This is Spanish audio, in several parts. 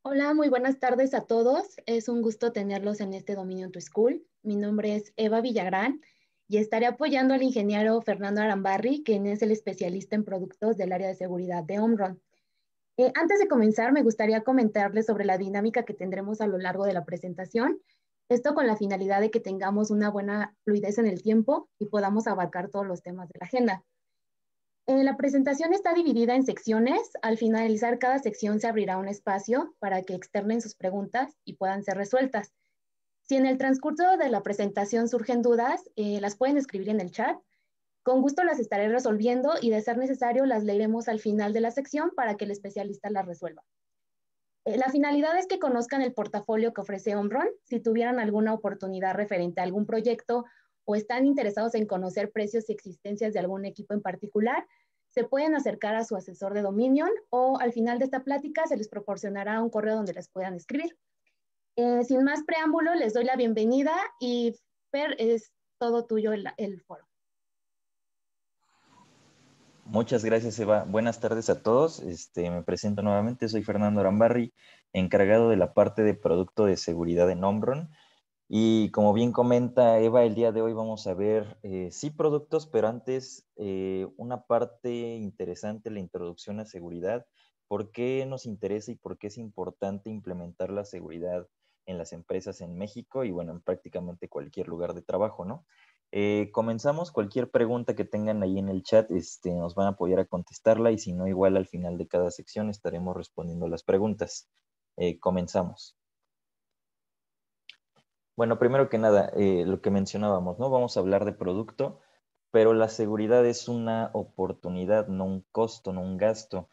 Hola, muy buenas tardes a todos. Es un gusto tenerlos en este Dominio en tu School. Mi nombre es Eva Villagrán y estaré apoyando al ingeniero Fernando Arambarri, quien es el especialista en productos del área de seguridad de Omron. Antes de comenzar, me gustaría comentarles sobre la dinámica que tendremos a lo largo de la presentación. Esto con la finalidad de que tengamos una buena fluidez en el tiempo y podamos abarcar todos los temas de la agenda. La presentación está dividida en secciones. Al finalizar cada sección se abrirá un espacio para que externen sus preguntas y puedan ser resueltas. Si en el transcurso de la presentación surgen dudas, las pueden escribir en el chat. Con gusto las estaré resolviendo y de ser necesario las leeremos al final de la sección para que el especialista las resuelva. La finalidad es que conozcan el portafolio que ofrece Omron. Si tuvieran alguna oportunidad referente a algún proyecto o están interesados en conocer precios y existencias de algún equipo en particular, se pueden acercar a su asesor de Dominion o al final de esta plática se les proporcionará un correo donde les puedan escribir. Sin más preámbulo, les doy la bienvenida y Fer, es todo tuyo el foro. Muchas gracias, Eva. Buenas tardes a todos. Me presento nuevamente. Soy Fernando Arambarri, encargado de la parte de producto de seguridad en Omron. Y como bien comenta Eva, el día de hoy vamos a ver, sí, productos, pero antes una parte interesante, la introducción a seguridad. ¿Por qué nos interesa y por qué es importante implementar la seguridad en las empresas en México y, bueno, en prácticamente cualquier lugar de trabajo, ¿no? Comenzamos. Cualquier pregunta que tengan ahí en el chat, nos van a apoyar a contestarla y si no, igual al final de cada sección estaremos respondiendo las preguntas. Comenzamos. Bueno, primero que nada, lo que mencionábamos, ¿no? Vamos a hablar de producto, pero la seguridad es una oportunidad, no un costo, no un gasto.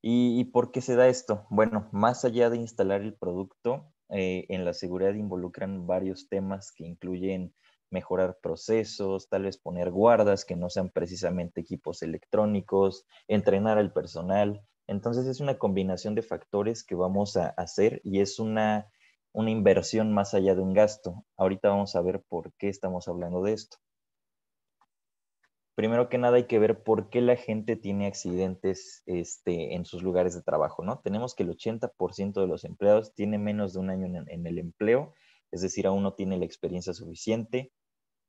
¿Y por qué se da esto? Bueno, más allá de instalar el producto, en la seguridad involucran varios temas que incluyen mejorar procesos, tal vez poner guardas que no sean precisamente equipos electrónicos, entrenar al personal. Entonces es una combinación de factores que vamos a hacer y es una inversión más allá de un gasto. Ahorita vamos a ver por qué estamos hablando de esto. Primero que nada hay que ver por qué la gente tiene accidentes en sus lugares de trabajo, ¿no? Tenemos que el 80% de los empleados tiene menos de un año en el empleo, es decir, aún no tiene la experiencia suficiente.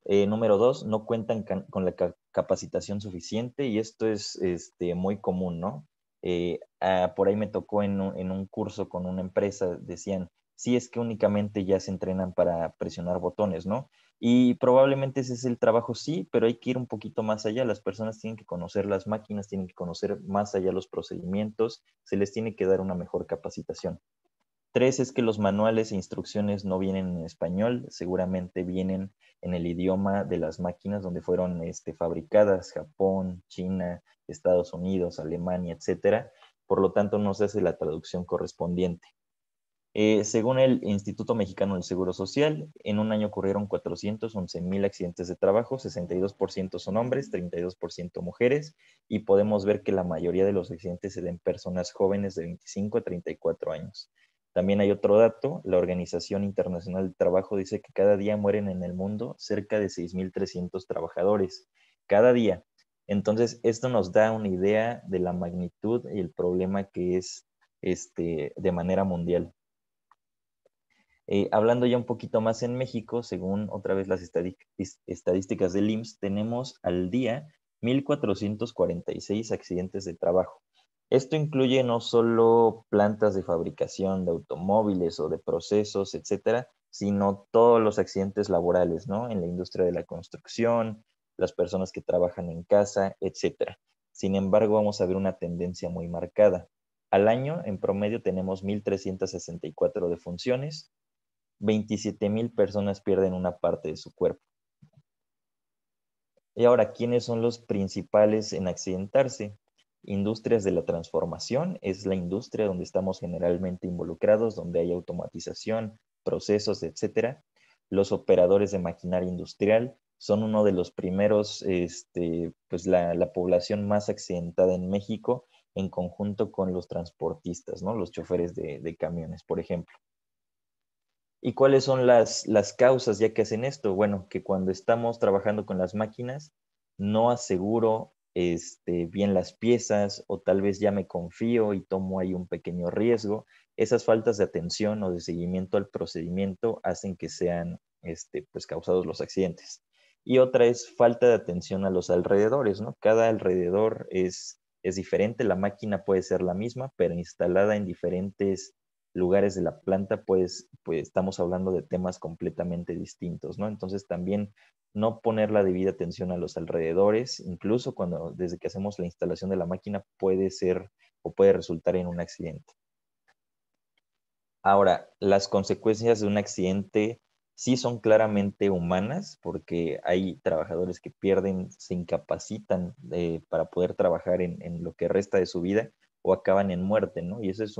Número dos, no cuentan con la capacitación suficiente y esto es muy común, ¿no? Por ahí me tocó en un curso con una empresa, decían, sí, es que únicamente ya se entrenan para presionar botones, ¿no? Y probablemente ese es el trabajo, sí, pero hay que ir un poquito más allá. Las personas tienen que conocer las máquinas, tienen que conocer más allá los procedimientos, se les tiene que dar una mejor capacitación. Tres es que los manuales e instrucciones no vienen en español, seguramente vienen en el idioma de las máquinas donde fueron fabricadas, Japón, China, Estados Unidos, Alemania, etcétera. Por lo tanto, no se hace la traducción correspondiente. Según el Instituto Mexicano del Seguro Social, en un año ocurrieron 411,000 accidentes de trabajo, 62% son hombres, 32% mujeres, y podemos ver que la mayoría de los accidentes se den personas jóvenes de 25 a 34 años. También hay otro dato, la Organización Internacional del Trabajo dice que cada día mueren en el mundo cerca de 6,300 trabajadores, cada día. Entonces, esto nos da una idea de la magnitud y el problema que es de manera mundial. Hablando ya un poquito más en México, según otra vez las estadísticas del IMSS, tenemos al día 1,446 accidentes de trabajo. Esto incluye no solo plantas de fabricación de automóviles o de procesos, etcétera, sino todos los accidentes laborales, ¿no? En la industria de la construcción, las personas que trabajan en casa, etcétera. Sin embargo, vamos a ver una tendencia muy marcada. Al año, en promedio, tenemos 1,364 defunciones, 27,000 personas pierden una parte de su cuerpo. Y ahora, ¿quiénes son los principales en accidentarse? Industrias de la transformación, es la industria donde estamos generalmente involucrados, donde hay automatización, procesos, etcétera. Los operadores de maquinaria industrial son uno de los primeros, pues la población más accidentada en México, en conjunto con los transportistas, ¿no? Los choferes de camiones, por ejemplo. ¿Y cuáles son las causas ya que hacen esto? Bueno, que cuando estamos trabajando con las máquinas, no aseguro bien las piezas o tal vez ya me confío y tomo ahí un pequeño riesgo Esas faltas de atención o de seguimiento al procedimiento hacen que sean pues causados los accidentes. Y otra es falta de atención a los alrededores, ¿no? Cada alrededor es diferente, la máquina puede ser la misma, pero instalada en diferentes lugares de la planta, pues estamos hablando de temas completamente distintos, ¿no? Entonces también no poner la debida atención a los alrededores, incluso desde que hacemos la instalación de la máquina, puede ser o puede resultar en un accidente. Ahora, las consecuencias de un accidente sí son claramente humanas, porque hay trabajadores que pierden, se incapacitan para poder trabajar en lo que resta de su vida o acaban en muerte, ¿no? Y eso es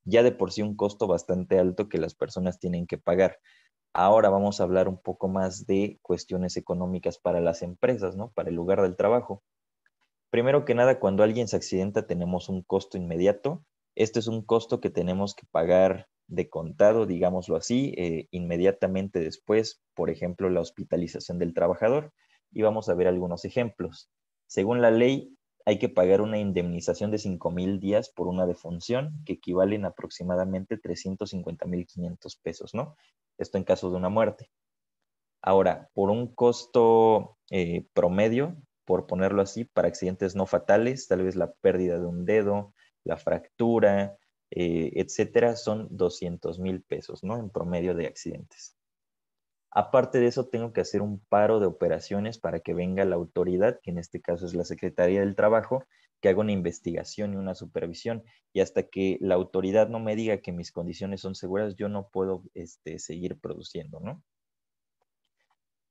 ya de por sí un costo bastante alto que las personas tienen que pagar. Ahora vamos a hablar un poco más de cuestiones económicas para las empresas, ¿no? Para el lugar del trabajo. Primero que nada, cuando alguien se accidenta tenemos un costo inmediato. Este es un costo que tenemos que pagar de contado, digámoslo así, inmediatamente después, por ejemplo, la hospitalización del trabajador. Y vamos a ver algunos ejemplos. Según la ley, hay que pagar una indemnización de 5,000 días por una defunción, que equivalen a aproximadamente 350,500 pesos, ¿no? Esto en caso de una muerte. Ahora, por un costo promedio, por ponerlo así, para accidentes no fatales, tal vez la pérdida de un dedo, la fractura, etcétera, son 200,000 pesos, ¿no? En promedio de accidentes. Aparte de eso, tengo que hacer un paro de operaciones para que venga la autoridad, que en este caso es la Secretaría del Trabajo, que haga una investigación y una supervisión. Y hasta que la autoridad no me diga que mis condiciones son seguras, yo no puedo seguir produciendo, ¿no?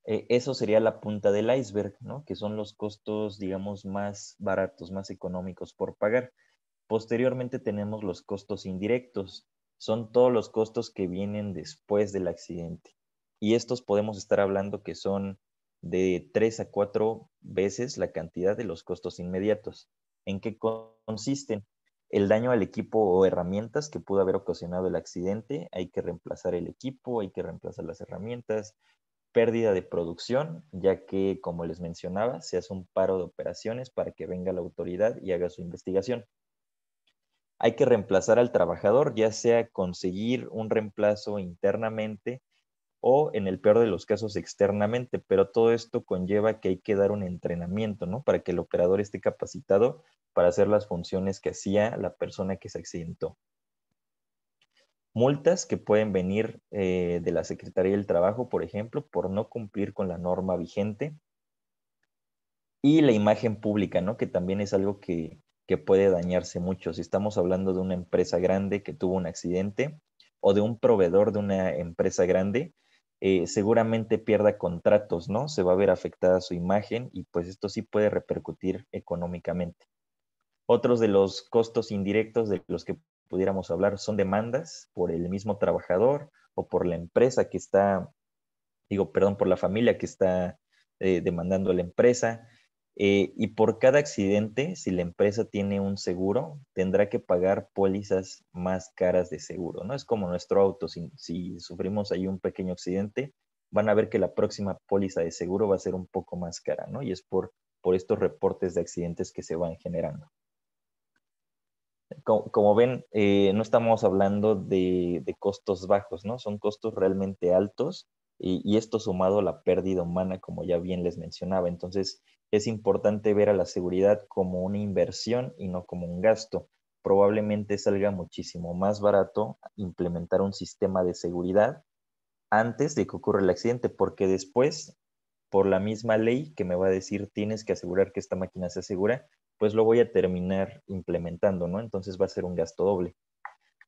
Eso sería la punta del iceberg, ¿no? Que son los costos, digamos, más baratos, más económicos por pagar. Posteriormente tenemos los costos indirectos. Son todos los costos que vienen después del accidente. Y estos podemos estar hablando que son de 3 a 4 veces la cantidad de los costos inmediatos. ¿En qué consisten? El daño al equipo o herramientas que pudo haber ocasionado el accidente. Hay que reemplazar el equipo, hay que reemplazar las herramientas, pérdida de producción, ya que, como les mencionaba, se hace un paro de operaciones para que venga la autoridad y haga su investigación. Hay que reemplazar al trabajador, ya sea conseguir un reemplazo internamente o, en el peor de los casos, externamente, pero todo esto conlleva que hay que dar un entrenamiento, ¿no? Para que el operador esté capacitado para hacer las funciones que hacía la persona que se accidentó. Multas que pueden venir de la Secretaría del Trabajo, por ejemplo, por no cumplir con la norma vigente. Y la imagen pública, ¿no? Que también es algo que puede dañarse mucho. Si estamos hablando de una empresa grande que tuvo un accidente o de un proveedor de una empresa grande, seguramente pierda contratos, ¿no? Se va a ver afectada su imagen y pues esto sí puede repercutir económicamente. Otros de los costos indirectos de los que pudiéramos hablar son demandas por el mismo trabajador o por la empresa que está, digo, perdón, por la familia que está demandando a la empresa. Y por cada accidente, si la empresa tiene un seguro, tendrá que pagar pólizas más caras de seguro, ¿no? Es como nuestro auto, si sufrimos ahí un pequeño accidente, van a ver que la próxima póliza de seguro va a ser un poco más cara, ¿no? Y es por estos reportes de accidentes que se van generando. Como ven, no estamos hablando de costos bajos, ¿no? Son costos realmente altos y esto sumado a la pérdida humana, como ya bien les mencionaba. Entonces, es importante ver a la seguridad como una inversión y no como un gasto. Probablemente salga muchísimo más barato implementar un sistema de seguridad antes de que ocurra el accidente, porque después, por la misma ley que me va a decir tienes que asegurar que esta máquina se asegura, pues lo voy a terminar implementando, ¿no? Entonces va a ser un gasto doble.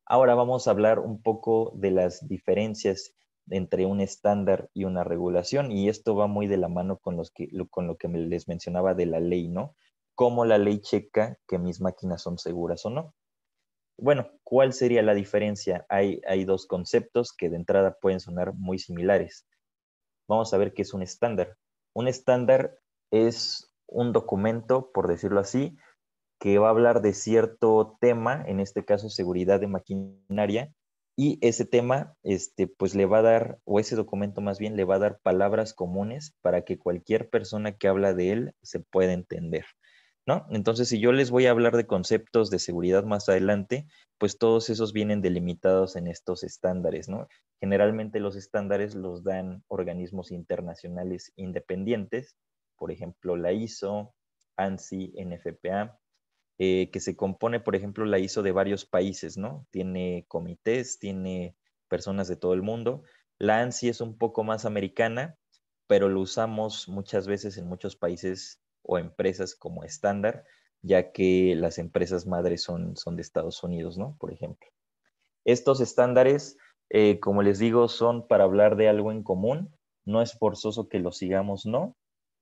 Ahora vamos a hablar un poco de las diferencias entre un estándar y una regulación, y esto va muy de la mano con lo que les mencionaba de la ley, ¿no? Cómo la ley checa que mis máquinas son seguras o no. Bueno, ¿cuál sería la diferencia? Hay dos conceptos que de entrada pueden sonar muy similares. Vamos a ver qué es un estándar. Un estándar es un documento, por decirlo así, que va a hablar de cierto tema, en este caso seguridad de maquinaria, y ese tema, pues le va a dar, o ese documento más bien, le va a dar palabras comunes para que cualquier persona que habla de él se pueda entender. ¿no? Entonces, si yo les voy a hablar de conceptos de seguridad más adelante, pues todos esos vienen delimitados en estos estándares, ¿no? Generalmente los estándares los dan organismos internacionales independientes, por ejemplo, la ISO, ANSI, NFPA, que se compone, por ejemplo, la ISO de varios países, ¿no? Tiene comités, tiene personas de todo el mundo. La ANSI es un poco más americana, pero lo usamos muchas veces en muchos países o empresas como estándar, ya que las empresas madres son de Estados Unidos, ¿no? Por ejemplo. Estos estándares, como les digo, son para hablar de algo en común. No es forzoso que lo sigamos, no,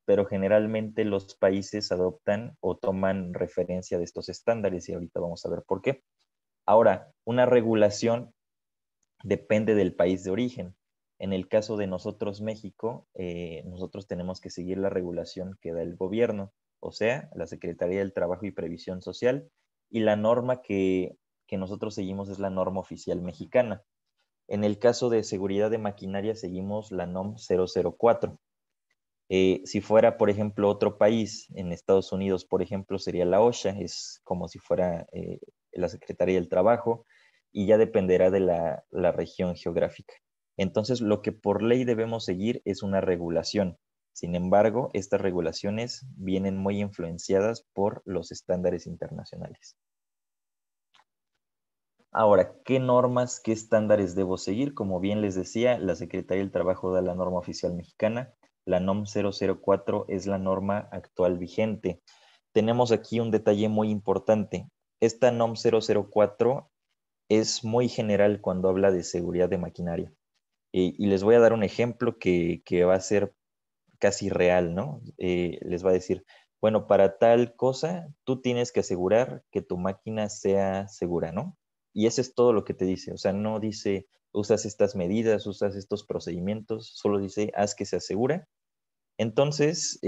pero generalmente los países adoptan o toman referencia de estos estándares y ahorita vamos a ver por qué. Ahora, una regulación depende del país de origen. En el caso de nosotros, México, nosotros tenemos que seguir la regulación que da el gobierno, o sea, la Secretaría del Trabajo y Previsión Social, y la norma que nosotros seguimos es la norma oficial mexicana. En el caso de seguridad de maquinaria, seguimos la NOM 004. Si fuera, por ejemplo, otro país, en Estados Unidos, por ejemplo, sería la OSHA, es como si fuera la Secretaría del Trabajo, y ya dependerá de la región geográfica. Entonces, lo que por ley debemos seguir es una regulación. Sin embargo, estas regulaciones vienen muy influenciadas por los estándares internacionales. Ahora, ¿qué normas, qué estándares debo seguir? Como bien les decía, la Secretaría del Trabajo da la norma oficial mexicana. La NOM 004 es la norma actual vigente. Tenemos aquí un detalle muy importante. Esta NOM 004 es muy general cuando habla de seguridad de maquinaria. Y les voy a dar un ejemplo que va a ser casi real, ¿no? Les va a decir, bueno, para tal cosa, tú tienes que asegurar que tu máquina sea segura, ¿no? Y eso es todo lo que te dice. O sea, no dice, usas estas medidas, usas estos procedimientos, solo dice, haz que se asegura. Entonces,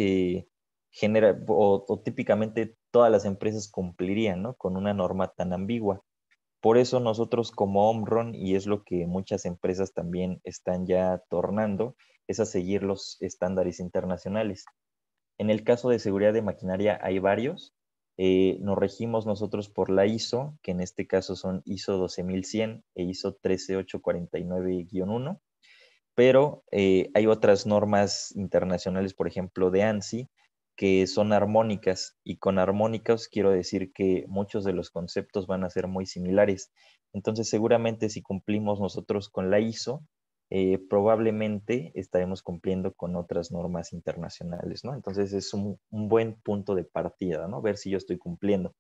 genera, o típicamente todas las empresas cumplirían, ¿no? Con una norma tan ambigua. Por eso nosotros como Omron, y es lo que muchas empresas también están ya tornando, es a seguir los estándares internacionales. En el caso de seguridad de maquinaria hay varios. Nos regimos nosotros por la ISO, que en este caso son ISO 12100 e ISO 13849-1, pero hay otras normas internacionales, por ejemplo, de ANSI, que son armónicas, y con armónicas quiero decir que muchos de los conceptos van a ser muy similares. Entonces, seguramente si cumplimos nosotros con la ISO, probablemente estaremos cumpliendo con otras normas internacionales, ¿no? Entonces, es un buen punto de partida, ¿no? Ver si yo estoy cumpliendo.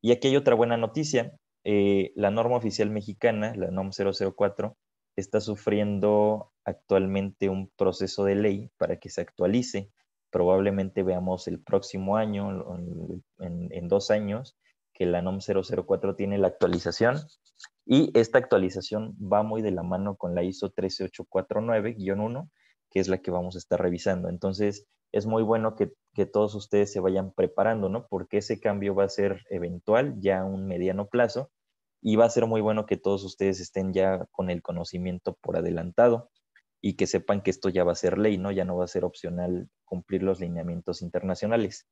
Y aquí hay otra buena noticia. La norma oficial mexicana, la NOM 004, está sufriendo actualmente un proceso de ley para que se actualice. Probablemente veamos el próximo año, en 2 años, que la NOM 004 tiene la actualización, y esta actualización va muy de la mano con la ISO 13849-1, que es la que vamos a estar revisando. Entonces, es muy bueno que todos ustedes se vayan preparando, ¿no? Porque ese cambio va a ser eventual, ya a un mediano plazo, y va a ser muy bueno que todos ustedes estén ya con el conocimiento por adelantado y que sepan que esto ya va a ser ley, ¿no? Ya no va a ser opcional cumplir los lineamientos internacionales.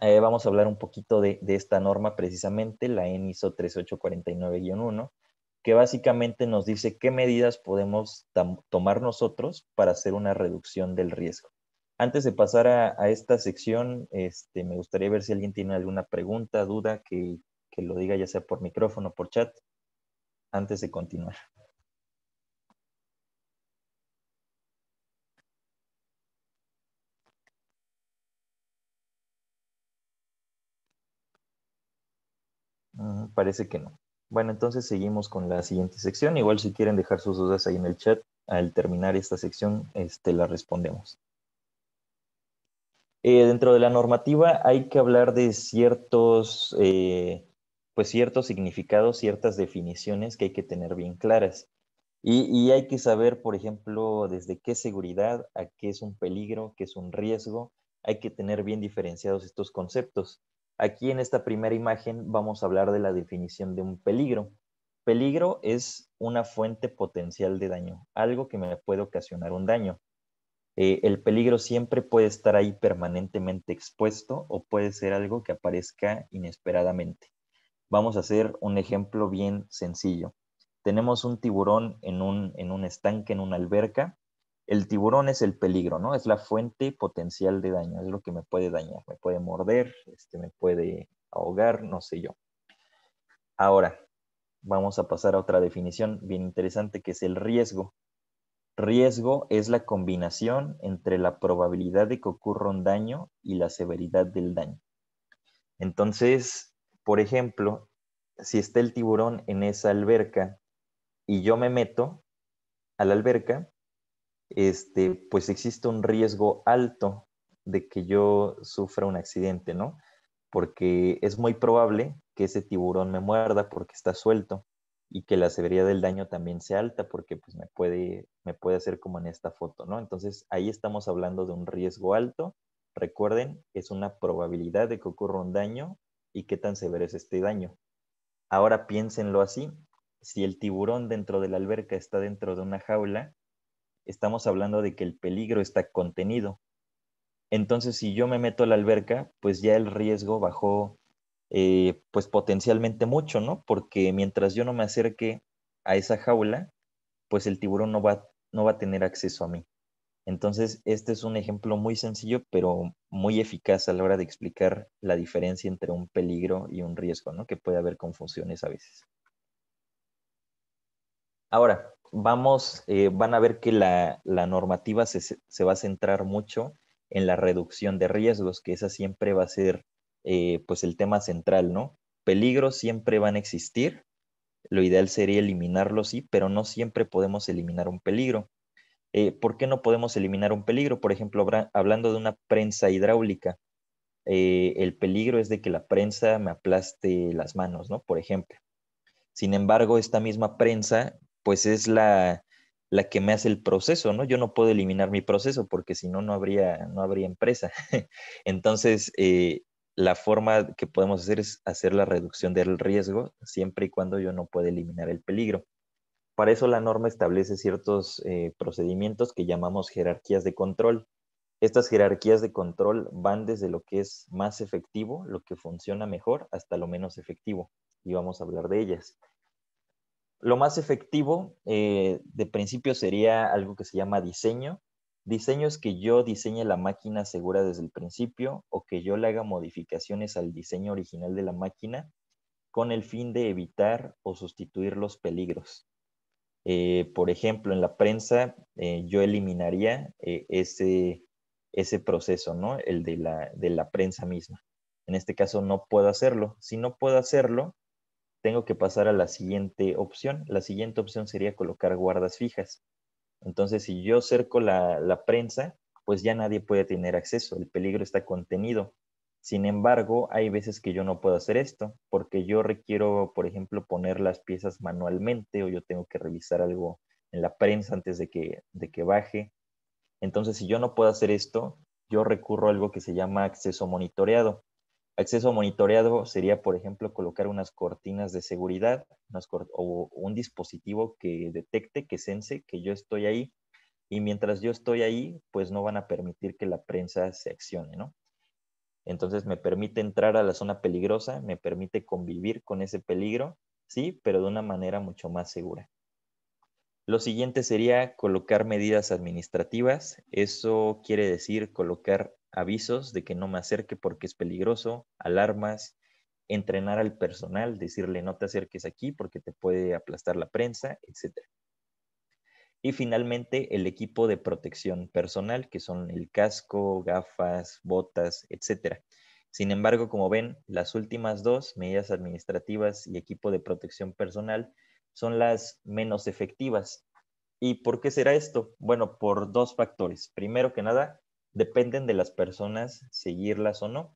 Vamos a hablar un poquito de esta norma precisamente, la NISO 13849-1, que básicamente nos dice qué medidas podemos tomar nosotros para hacer una reducción del riesgo. Antes de pasar a esta sección, me gustaría ver si alguien tiene alguna pregunta, duda, que lo diga ya sea por micrófono o por chat, antes de continuar. Parece que no. Bueno, entonces seguimos con la siguiente sección. Igual si quieren dejar sus dudas ahí en el chat, al terminar esta sección, la respondemos. Dentro de la normativa hay que hablar de pues ciertos significados, ciertas definiciones que hay que tener bien claras. Y hay que saber, por ejemplo, desde qué seguridad a qué es un peligro, qué es un riesgo. Hay que tener bien diferenciados estos conceptos. Aquí en esta primera imagen vamos a hablar de la definición de un peligro. Peligro es una fuente potencial de daño, algo que me puede ocasionar un daño. El peligro siempre puede estar ahí permanentemente expuesto o puede ser algo que aparezca inesperadamente. Vamos a hacer un ejemplo bien sencillo. Tenemos un tiburón en un estanque, en una alberca. El tiburón es el peligro, ¿no? Es la fuente potencial de daño, es lo que me puede dañar, me puede morder, me puede ahogar, no sé yo. Ahora, vamos a pasar a otra definición bien interesante que es el riesgo. Riesgo es la combinación entre la probabilidad de que ocurra un daño y la severidad del daño. Entonces, por ejemplo, si está el tiburón en esa alberca y yo me meto a la alberca, pues existe un riesgo alto de que yo sufra un accidente, ¿no? Porque es muy probable que ese tiburón me muerda porque está suelto y que la severidad del daño también sea alta porque pues me puede hacer como en esta foto, ¿no? Entonces ahí estamos hablando de un riesgo alto. Recuerden, es una probabilidad de que ocurra un daño y qué tan severo es este daño. Ahora piénsenlo así, si el tiburón dentro de la alberca está dentro de una jaula, estamos hablando de que el peligro está contenido. Entonces, si yo me meto a la alberca, pues ya el riesgo bajó, pues potencialmente mucho, ¿no? Porque mientras yo no me acerque a esa jaula, pues el tiburón no va a tener acceso a mí. Entonces, este es un ejemplo muy sencillo, pero muy eficaz a la hora de explicar la diferencia entre un peligro y un riesgo, ¿no? Que puede haber confusiones a veces. Ahora, van a ver que la normativa se va a centrar mucho en la reducción de riesgos, que esa siempre va a ser pues el tema central, ¿no? Peligros siempre van a existir, lo ideal sería eliminarlos, sí, pero no siempre podemos eliminar un peligro. ¿Por qué no podemos eliminar un peligro? Por ejemplo, hablando de una prensa hidráulica, el peligro es de que la prensa me aplaste las manos, ¿no? Por ejemplo. Sin embargo, esta misma prensa, pues es la que me hace el proceso, ¿no? Yo no puedo eliminar mi proceso porque si no, no habría empresa. Entonces, la forma que podemos hacer es hacer la reducción del riesgo siempre y cuando yo no pueda eliminar el peligro. Para eso la norma establece ciertos procedimientos que llamamos jerarquías de control. Estas jerarquías de control van desde lo que es más efectivo, lo que funciona mejor, hasta lo menos efectivo. Y vamos a hablar de ellas. Lo más efectivo de principio sería algo que se llama diseño. Diseño es que yo diseñe la máquina segura desde el principio o que yo le haga modificaciones al diseño original de la máquina con el fin de evitar o sustituir los peligros. Por ejemplo, en la prensa yo eliminaría ese proceso, ¿no? El de la prensa misma. En este caso no puedo hacerlo. Si no puedo hacerlo, tengo que pasar a la siguiente opción. La siguiente opción sería colocar guardas fijas. Entonces, si yo cerco la prensa, pues ya nadie puede tener acceso, el peligro está contenido. Sin embargo, hay veces que yo no puedo hacer esto, porque yo requiero, por ejemplo, poner las piezas manualmente o yo tengo que revisar algo en la prensa antes de que baje. Entonces, si yo no puedo hacer esto, yo recurro a algo que se llama acceso monitoreado. Acceso monitoreado sería, por ejemplo, colocar unas cortinas de seguridad o un dispositivo que detecte, que sense que yo estoy ahí y mientras yo estoy ahí, pues no van a permitir que la prensa se accione, ¿no? Entonces me permite entrar a la zona peligrosa, me permite convivir con ese peligro, sí, pero de una manera mucho más segura. Lo siguiente sería colocar medidas administrativas. Eso quiere decir colocar avisos de que no me acerque porque es peligroso, alarmas, entrenar al personal, decirle no te acerques aquí porque te puede aplastar la prensa, etc. Y finalmente el equipo de protección personal, que son el casco, gafas, botas, etc. Sin embargo, como ven, las últimas dos, medidas administrativas y equipo de protección personal, son las menos efectivas. ¿Y por qué será esto? Bueno, por dos factores. Primero que nada, dependen de las personas seguirlas o no.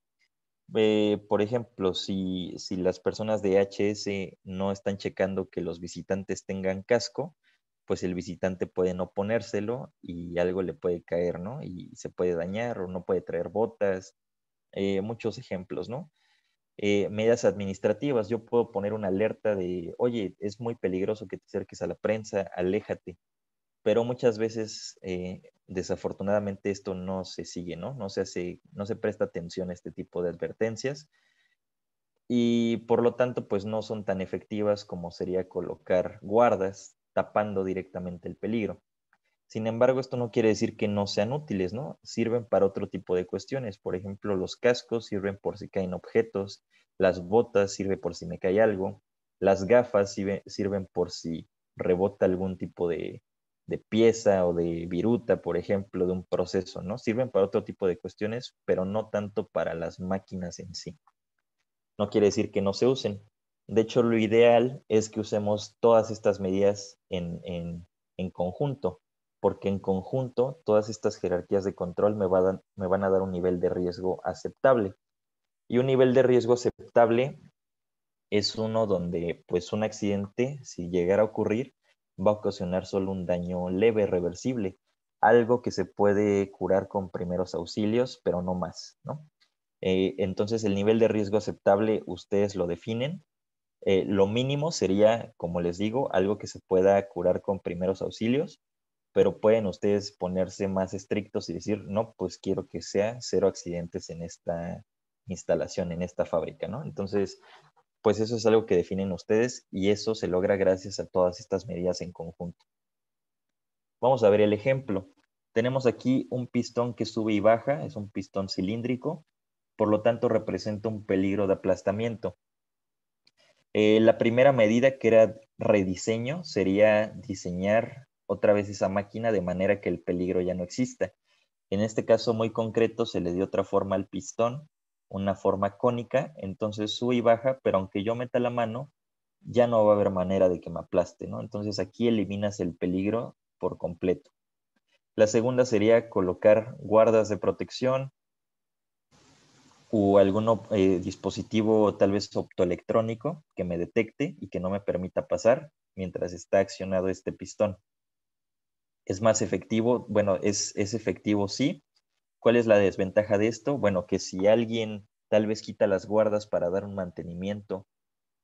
Por ejemplo, si las personas de HS no están checando que los visitantes tengan casco, pues el visitante puede no ponérselo y algo le puede caer, ¿no? Y se puede dañar o no puede traer botas. Muchos ejemplos, ¿no? Medidas administrativas, yo puedo poner una alerta de, oye, es muy peligroso que te acerques a la prensa, aléjate. pero muchas veces, desafortunadamente, esto no se sigue, ¿no? No se presta atención a este tipo de advertencias y por lo tanto, pues no son tan efectivas como sería colocar guardas tapando directamente el peligro. Sin embargo, esto no quiere decir que no sean útiles, ¿no? Sirven para otro tipo de cuestiones. Por ejemplo, los cascos sirven por si caen objetos, las botas sirven por si me cae algo, las gafas sirven por si rebota algún tipo de pieza o de viruta, por ejemplo, de un proceso, ¿no? Sirven para otro tipo de cuestiones, pero no tanto para las máquinas en sí. No quiere decir que no se usen. De hecho, lo ideal es que usemos todas estas medidas en conjunto, porque en conjunto todas estas jerarquías de control me van a dar un nivel de riesgo aceptable. Y un nivel de riesgo aceptable es uno donde pues un accidente, si llegara a ocurrir, va a ocasionar solo un daño leve, reversible, algo que se puede curar con primeros auxilios, pero no más, ¿no? Entonces, el nivel de riesgo aceptable ustedes lo definen. Lo mínimo sería, como les digo, algo que se pueda curar con primeros auxilios, pero pueden ustedes ponerse más estrictos y decir, no, pues quiero que sea cero accidentes en esta instalación, en esta fábrica, ¿no? Entonces, pues eso es algo que definen ustedes y eso se logra gracias a todas estas medidas en conjunto. Vamos a ver el ejemplo. Tenemos aquí un pistón que sube y baja, es un pistón cilíndrico, por lo tanto representa un peligro de aplastamiento. La primera medida, que era rediseño, sería diseñar otra vez esa máquina de manera que el peligro ya no exista. En este caso muy concreto se le dio otra forma al pistón, una forma cónica, entonces sube y baja, pero aunque yo meta la mano, ya no va a haber manera de que me aplaste, ¿no? Entonces aquí eliminas el peligro por completo. La segunda sería colocar guardas de protección, o algún dispositivo tal vez optoelectrónico que me detecte y que no me permita pasar mientras está accionado este pistón. ¿Es más efectivo? Bueno, es efectivo, sí. ¿Cuál es la desventaja de esto? Bueno, que si alguien tal vez quita las guardas para dar un mantenimiento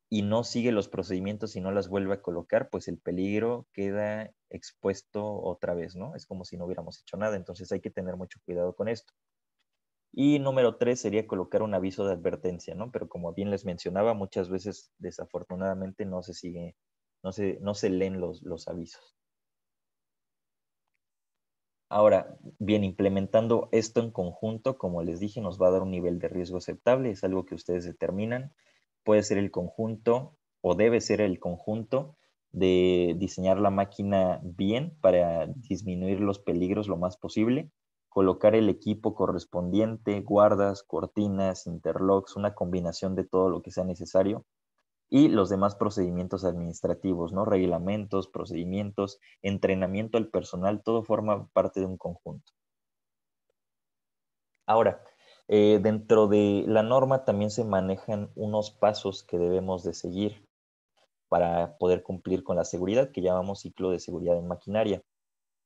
y no sigue los procedimientos y no las vuelve a colocar, pues el peligro queda expuesto otra vez, ¿no? Es como si no hubiéramos hecho nada, entonces hay que tener mucho cuidado con esto. Y número 3 sería colocar un aviso de advertencia, ¿no? Pero como bien les mencionaba, muchas veces desafortunadamente no se sigue, no se leen los avisos. Ahora, bien, implementando esto en conjunto, como les dije, nos va a dar un nivel de riesgo aceptable, es algo que ustedes determinan. Puede ser el conjunto o debe ser el conjunto de diseñar la máquina bien para disminuir los peligros lo más posible, colocar el equipo correspondiente, guardas, cortinas, interlocks, una combinación de todo lo que sea necesario y los demás procedimientos administrativos, ¿no? Reglamentos, procedimientos, entrenamiento al personal, todo forma parte de un conjunto. Ahora, dentro de la norma también se manejan unos pasos que debemos de seguir para poder cumplir con la seguridad, que llamamos ciclo de seguridad en maquinaria.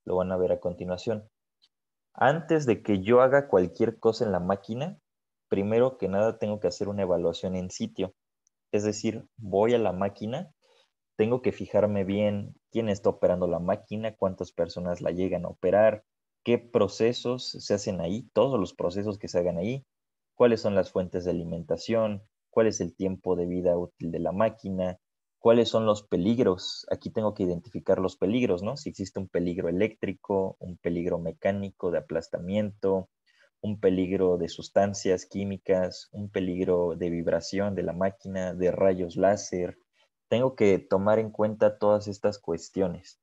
Lo van a ver a continuación. Antes de que yo haga cualquier cosa en la máquina, primero que nada tengo que hacer una evaluación en sitio. Es decir, voy a la máquina, tengo que fijarme bien quién está operando la máquina, cuántas personas la llegan a operar, qué procesos se hacen ahí, todos los procesos que se hagan ahí, cuáles son las fuentes de alimentación, cuál es el tiempo de vida útil de la máquina, cuáles son los peligros. Aquí tengo que identificar los peligros, ¿no? Si existe un peligro eléctrico, un peligro mecánico de aplastamiento, un peligro de sustancias químicas, un peligro de vibración de la máquina, de rayos láser. Tengo que tomar en cuenta todas estas cuestiones.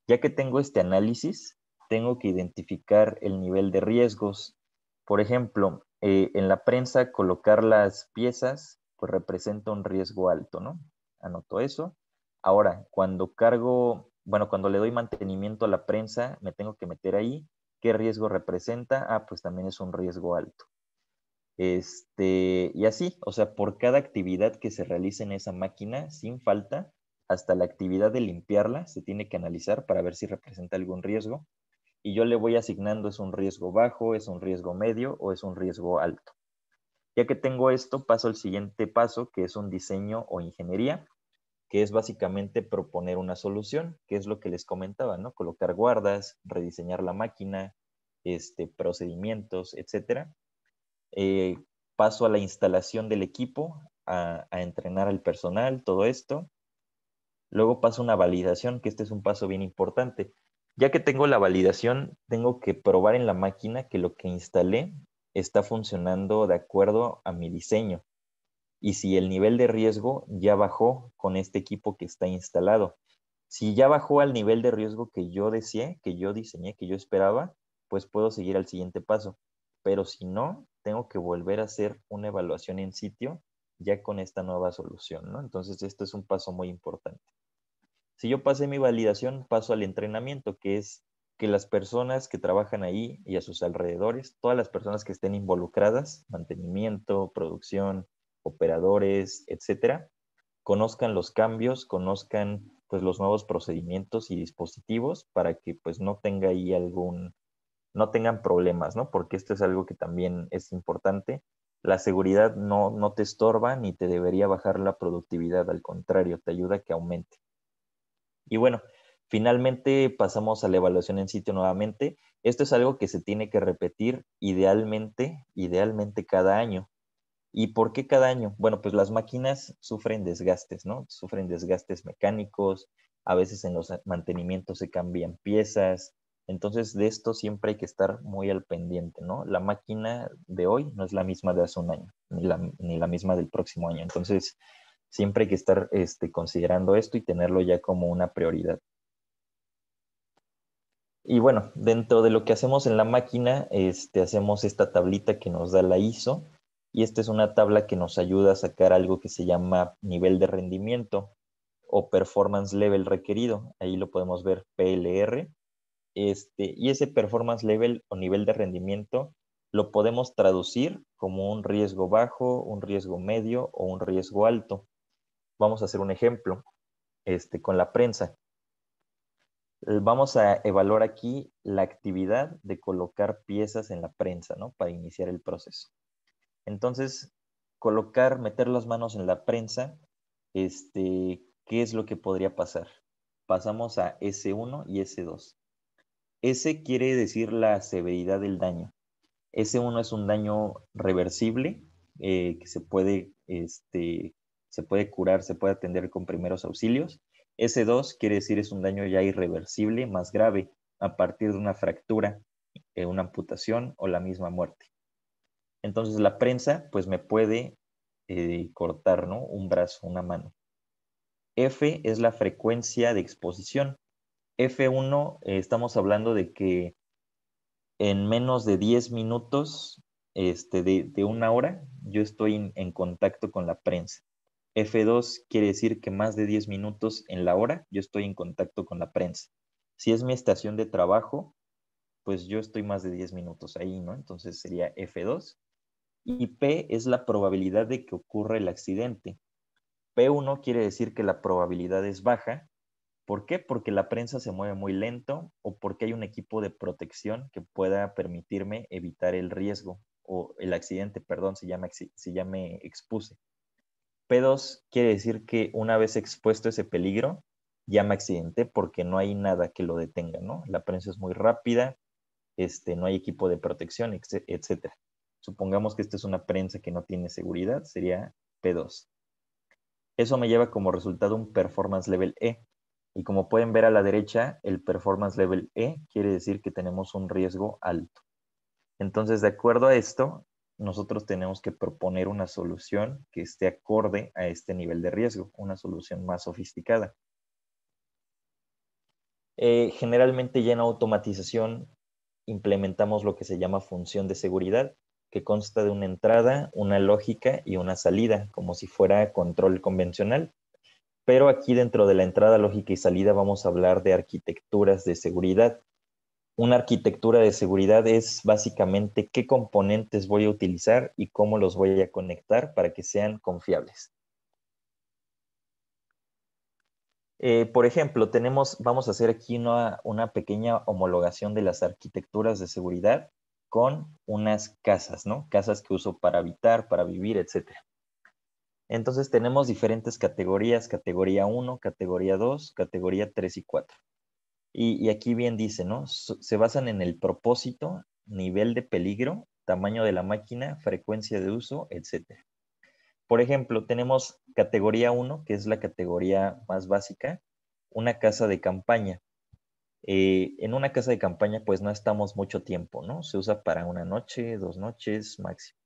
Ya que tengo este análisis, tengo que identificar el nivel de riesgos. Por ejemplo, en la prensa colocar las piezas pues representa un riesgo alto, ¿no? Anoto eso. Ahora, cuando le doy mantenimiento a la prensa, me tengo que meter ahí. ¿Qué riesgo representa? Ah, pues también es un riesgo alto. Y así, o sea, por cada actividad que se realice en esa máquina, sin falta, hasta la actividad de limpiarla, se tiene que analizar para ver si representa algún riesgo. Y yo le voy asignando, ¿es un riesgo bajo, es un riesgo medio o es un riesgo alto? Ya que tengo esto, paso al siguiente paso, que es un diseño o ingeniería, que es básicamente proponer una solución, que es lo que les comentaba, ¿no? Colocar guardas, rediseñar la máquina, procedimientos, etcétera. Paso a la instalación del equipo, a entrenar al personal, todo esto. Luego paso a una validación, que este es un paso bien importante. Ya que tengo la validación, tengo que probar en la máquina que lo que instalé está funcionando de acuerdo a mi diseño y si el nivel de riesgo ya bajó con este equipo que está instalado. Si ya bajó al nivel de riesgo que yo deseé, que yo diseñé, que yo esperaba, pues puedo seguir al siguiente paso. Pero si no, tengo que volver a hacer una evaluación en sitio ya con esta nueva solución, ¿no? Entonces, esto es un paso muy importante. Si yo pasé mi validación, paso al entrenamiento, que es que las personas que trabajan ahí y a sus alrededores, todas las personas que estén involucradas, mantenimiento, producción, operadores, etcétera, conozcan los cambios, conozcan pues los nuevos procedimientos y dispositivos para que pues no tenga ahí no tengan problemas, ¿no? Porque esto es algo que también es importante. La seguridad no te estorba ni te debería bajar la productividad, al contrario, te ayuda a que aumente. Y bueno, finalmente pasamos a la evaluación en sitio nuevamente. Esto es algo que se tiene que repetir idealmente cada año. ¿Y por qué cada año? Bueno, pues las máquinas sufren desgastes, ¿no? Sufren desgastes mecánicos, a veces en los mantenimientos se cambian piezas, entonces de esto siempre hay que estar muy al pendiente, ¿no? La máquina de hoy no es la misma de hace un año, ni la misma del próximo año, entonces siempre hay que estar considerando esto y tenerlo ya como una prioridad. Y bueno, dentro de lo que hacemos en la máquina, hacemos esta tablita que nos da la ISO, y esta es una tabla que nos ayuda a sacar algo que se llama nivel de rendimiento o performance level requerido. Ahí lo podemos ver PLR. Y ese performance level o nivel de rendimiento lo podemos traducir como un riesgo bajo, un riesgo medio o un riesgo alto. Vamos a hacer un ejemplo con la prensa. Vamos a evaluar aquí la actividad de colocar piezas en la prensa, ¿no? Para iniciar el proceso. Entonces, meter las manos en la prensa, ¿qué es lo que podría pasar? Pasamos a S1 y S2. S quiere decir la severidad del daño. S1 es un daño reversible que se puede curar, se puede atender con primeros auxilios. S2 quiere decir es un daño ya irreversible, más grave, a partir de una fractura, una amputación o la misma muerte. Entonces la prensa pues me puede cortar, ¿no? Un brazo, una mano. F es la frecuencia de exposición. F1 estamos hablando de que en menos de 10 minutos de una hora, yo estoy en contacto con la prensa. F2 quiere decir que más de 10 minutos en la hora, yo estoy en contacto con la prensa. Si es mi estación de trabajo, pues yo estoy más de 10 minutos ahí, ¿no? Entonces sería F2. Y P es la probabilidad de que ocurra el accidente. P1 quiere decir que la probabilidad es baja. ¿Por qué? Porque la prensa se mueve muy lento o porque hay un equipo de protección que pueda permitirme evitar el riesgo o el accidente, perdón, ya me expuse. P2 quiere decir que una vez expuesto ese peligro, ya me accidenté porque no hay nada que lo detenga, ¿no? La prensa es muy rápida, no hay equipo de protección, etcétera. Supongamos que esta es una prensa que no tiene seguridad, sería P2. Eso me lleva como resultado un performance level E. Y como pueden ver a la derecha, el performance level E quiere decir que tenemos un riesgo alto. Entonces, de acuerdo a esto, nosotros tenemos que proponer una solución que esté acorde a este nivel de riesgo, una solución más sofisticada. Generalmente ya en automatización implementamos lo que se llama función de seguridad, que consta de una entrada, una lógica y una salida, como si fuera control convencional. Pero aquí dentro de la entrada, lógica y salida vamos a hablar de arquitecturas de seguridad. Una arquitectura de seguridad es básicamente qué componentes voy a utilizar y cómo los voy a conectar para que sean confiables. Por ejemplo, vamos a hacer aquí una pequeña homologación de las arquitecturas de seguridad con unas casas, ¿no? Casas que uso para habitar, para vivir, etc. Entonces tenemos diferentes categorías, categoría 1, categoría 2, categoría 3 y 4. Y aquí bien dice, ¿no? Se basan en el propósito, nivel de peligro, tamaño de la máquina, frecuencia de uso, etcétera. Por ejemplo, tenemos categoría 1, que es la categoría más básica, una casa de campaña. En una casa de campaña, pues no estamos mucho tiempo, ¿no? Se usa para una noche, 2 noches máximo.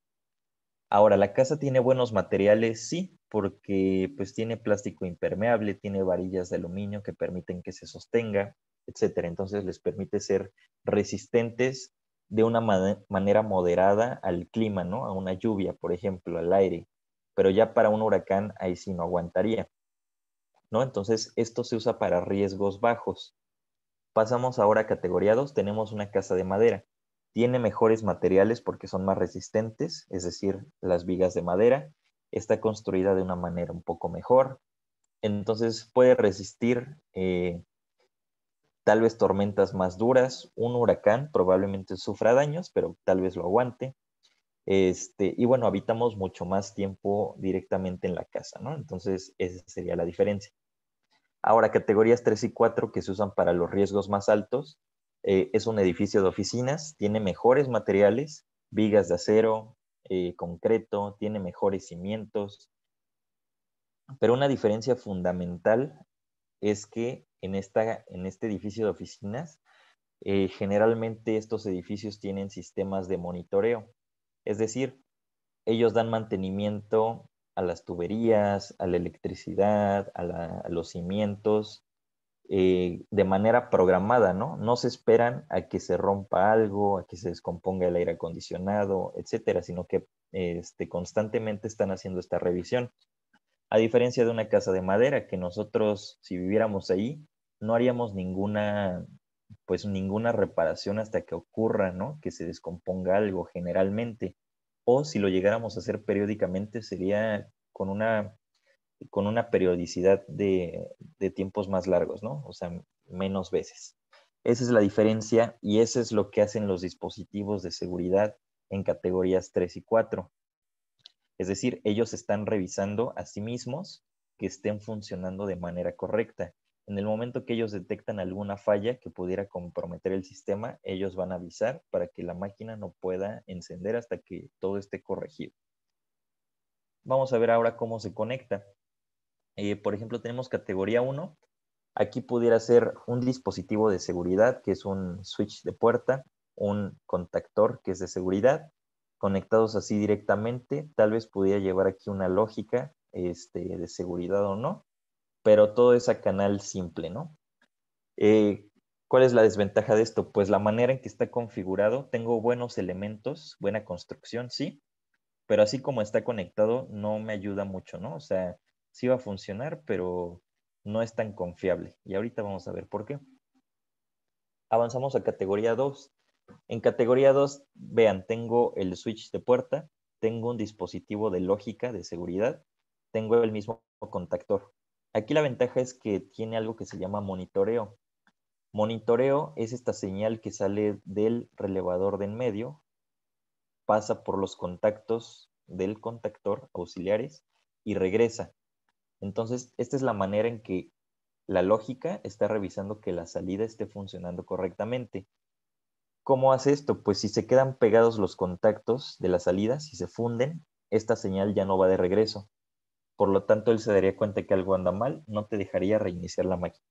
Ahora, la casa tiene buenos materiales, sí, porque pues tiene plástico impermeable, tiene varillas de aluminio que permiten que se sostenga, etcétera. Entonces les permite ser resistentes de una manera moderada al clima, ¿no? A una lluvia, por ejemplo, al aire. Pero ya para un huracán ahí sí no aguantaría, ¿no? Entonces esto se usa para riesgos bajos. Pasamos ahora a categoría 2, tenemos una casa de madera. Tiene mejores materiales porque son más resistentes, es decir, las vigas de madera. Está construida de una manera un poco mejor. Entonces puede resistir tal vez tormentas más duras. Un huracán probablemente sufra daños, pero tal vez lo aguante. Y bueno, habitamos mucho más tiempo directamente en la casa, ¿no? Entonces esa sería la diferencia. Ahora, categorías 3 y 4 que se usan para los riesgos más altos, es un edificio de oficinas, tiene mejores materiales, vigas de acero, concreto, tiene mejores cimientos, pero una diferencia fundamental es que en este edificio de oficinas, generalmente estos edificios tienen sistemas de monitoreo, es decir, ellos dan mantenimiento a las tuberías, a la electricidad, a los cimientos, de manera programada, ¿no? No se esperan a que se rompa algo, a que se descomponga el aire acondicionado, etcétera, sino que constantemente están haciendo esta revisión. A diferencia de una casa de madera, que nosotros, si viviéramos ahí, no haríamos pues ninguna reparación hasta que ocurra, ¿no? Que se descomponga algo generalmente. O si lo llegáramos a hacer periódicamente, sería con una periodicidad de tiempos más largos, ¿no? O sea, menos veces. Esa es la diferencia y eso es lo que hacen los dispositivos de seguridad en categorías 3 y 4. Es decir, ellos están revisando a sí mismos que estén funcionando de manera correcta. En el momento que ellos detectan alguna falla que pudiera comprometer el sistema, ellos van a avisar para que la máquina no pueda encender hasta que todo esté corregido. Vamos a ver ahora cómo se conecta. Por ejemplo, tenemos categoría 1. Aquí pudiera ser un dispositivo de seguridad, que es un switch de puerta, un contactor, que es de seguridad, conectados así directamente. Tal vez pudiera llevar aquí una lógica de seguridad o no, pero todo es a canal simple, ¿no? ¿Cuál es la desventaja de esto? Pues la manera en que está configurado, tengo buenos elementos, buena construcción, sí, pero así como está conectado no me ayuda mucho, ¿no? O sea, sí va a funcionar, pero no es tan confiable. Y ahorita vamos a ver por qué. Avanzamos a categoría 2. En categoría 2, vean, tengo el switch de puerta, tengo un dispositivo de lógica de seguridad, tengo el mismo contactor. Aquí la ventaja es que tiene algo que se llama monitoreo. Monitoreo es esta señal que sale del relevador de en medio, pasa por los contactos del contactor auxiliares y regresa. Entonces, esta es la manera en que la lógica está revisando que la salida esté funcionando correctamente. ¿Cómo hace esto? Pues si se quedan pegados los contactos de la salida, si se funden, esta señal ya no va de regreso. Por lo tanto, él se daría cuenta que algo anda mal, no te dejaría reiniciar la máquina.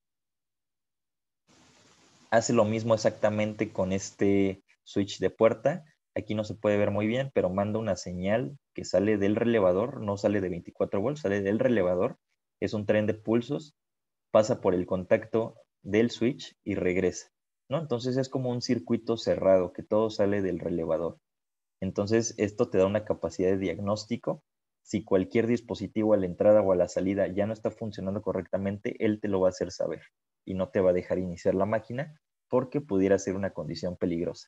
Hace lo mismo exactamente con este switch de puerta. Aquí no se puede ver muy bien, pero manda una señal que sale del relevador, no sale de 24 volts, sale del relevador. Es un tren de pulsos, pasa por el contacto del switch y regresa, ¿no? Entonces es como un circuito cerrado, que todo sale del relevador. Entonces esto te da una capacidad de diagnóstico. Si cualquier dispositivo a la entrada o a la salida ya no está funcionando correctamente, él te lo va a hacer saber y no te va a dejar iniciar la máquina porque pudiera ser una condición peligrosa.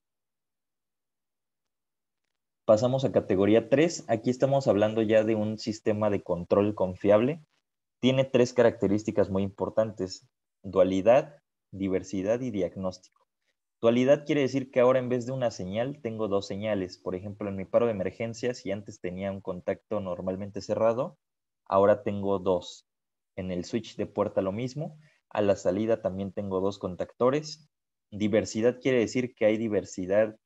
Pasamos a categoría 3. Aquí estamos hablando ya de un sistema de control confiable. Tiene 3 características muy importantes: dualidad, diversidad y diagnóstico. Dualidad quiere decir que ahora en vez de una señal tengo 2 señales. Por ejemplo, en mi paro de emergencia, si antes tenía un contacto normalmente cerrado, ahora tengo dos. En el switch de puerta lo mismo, a la salida también tengo dos contactores. Diversidad quiere decir que hay diversidad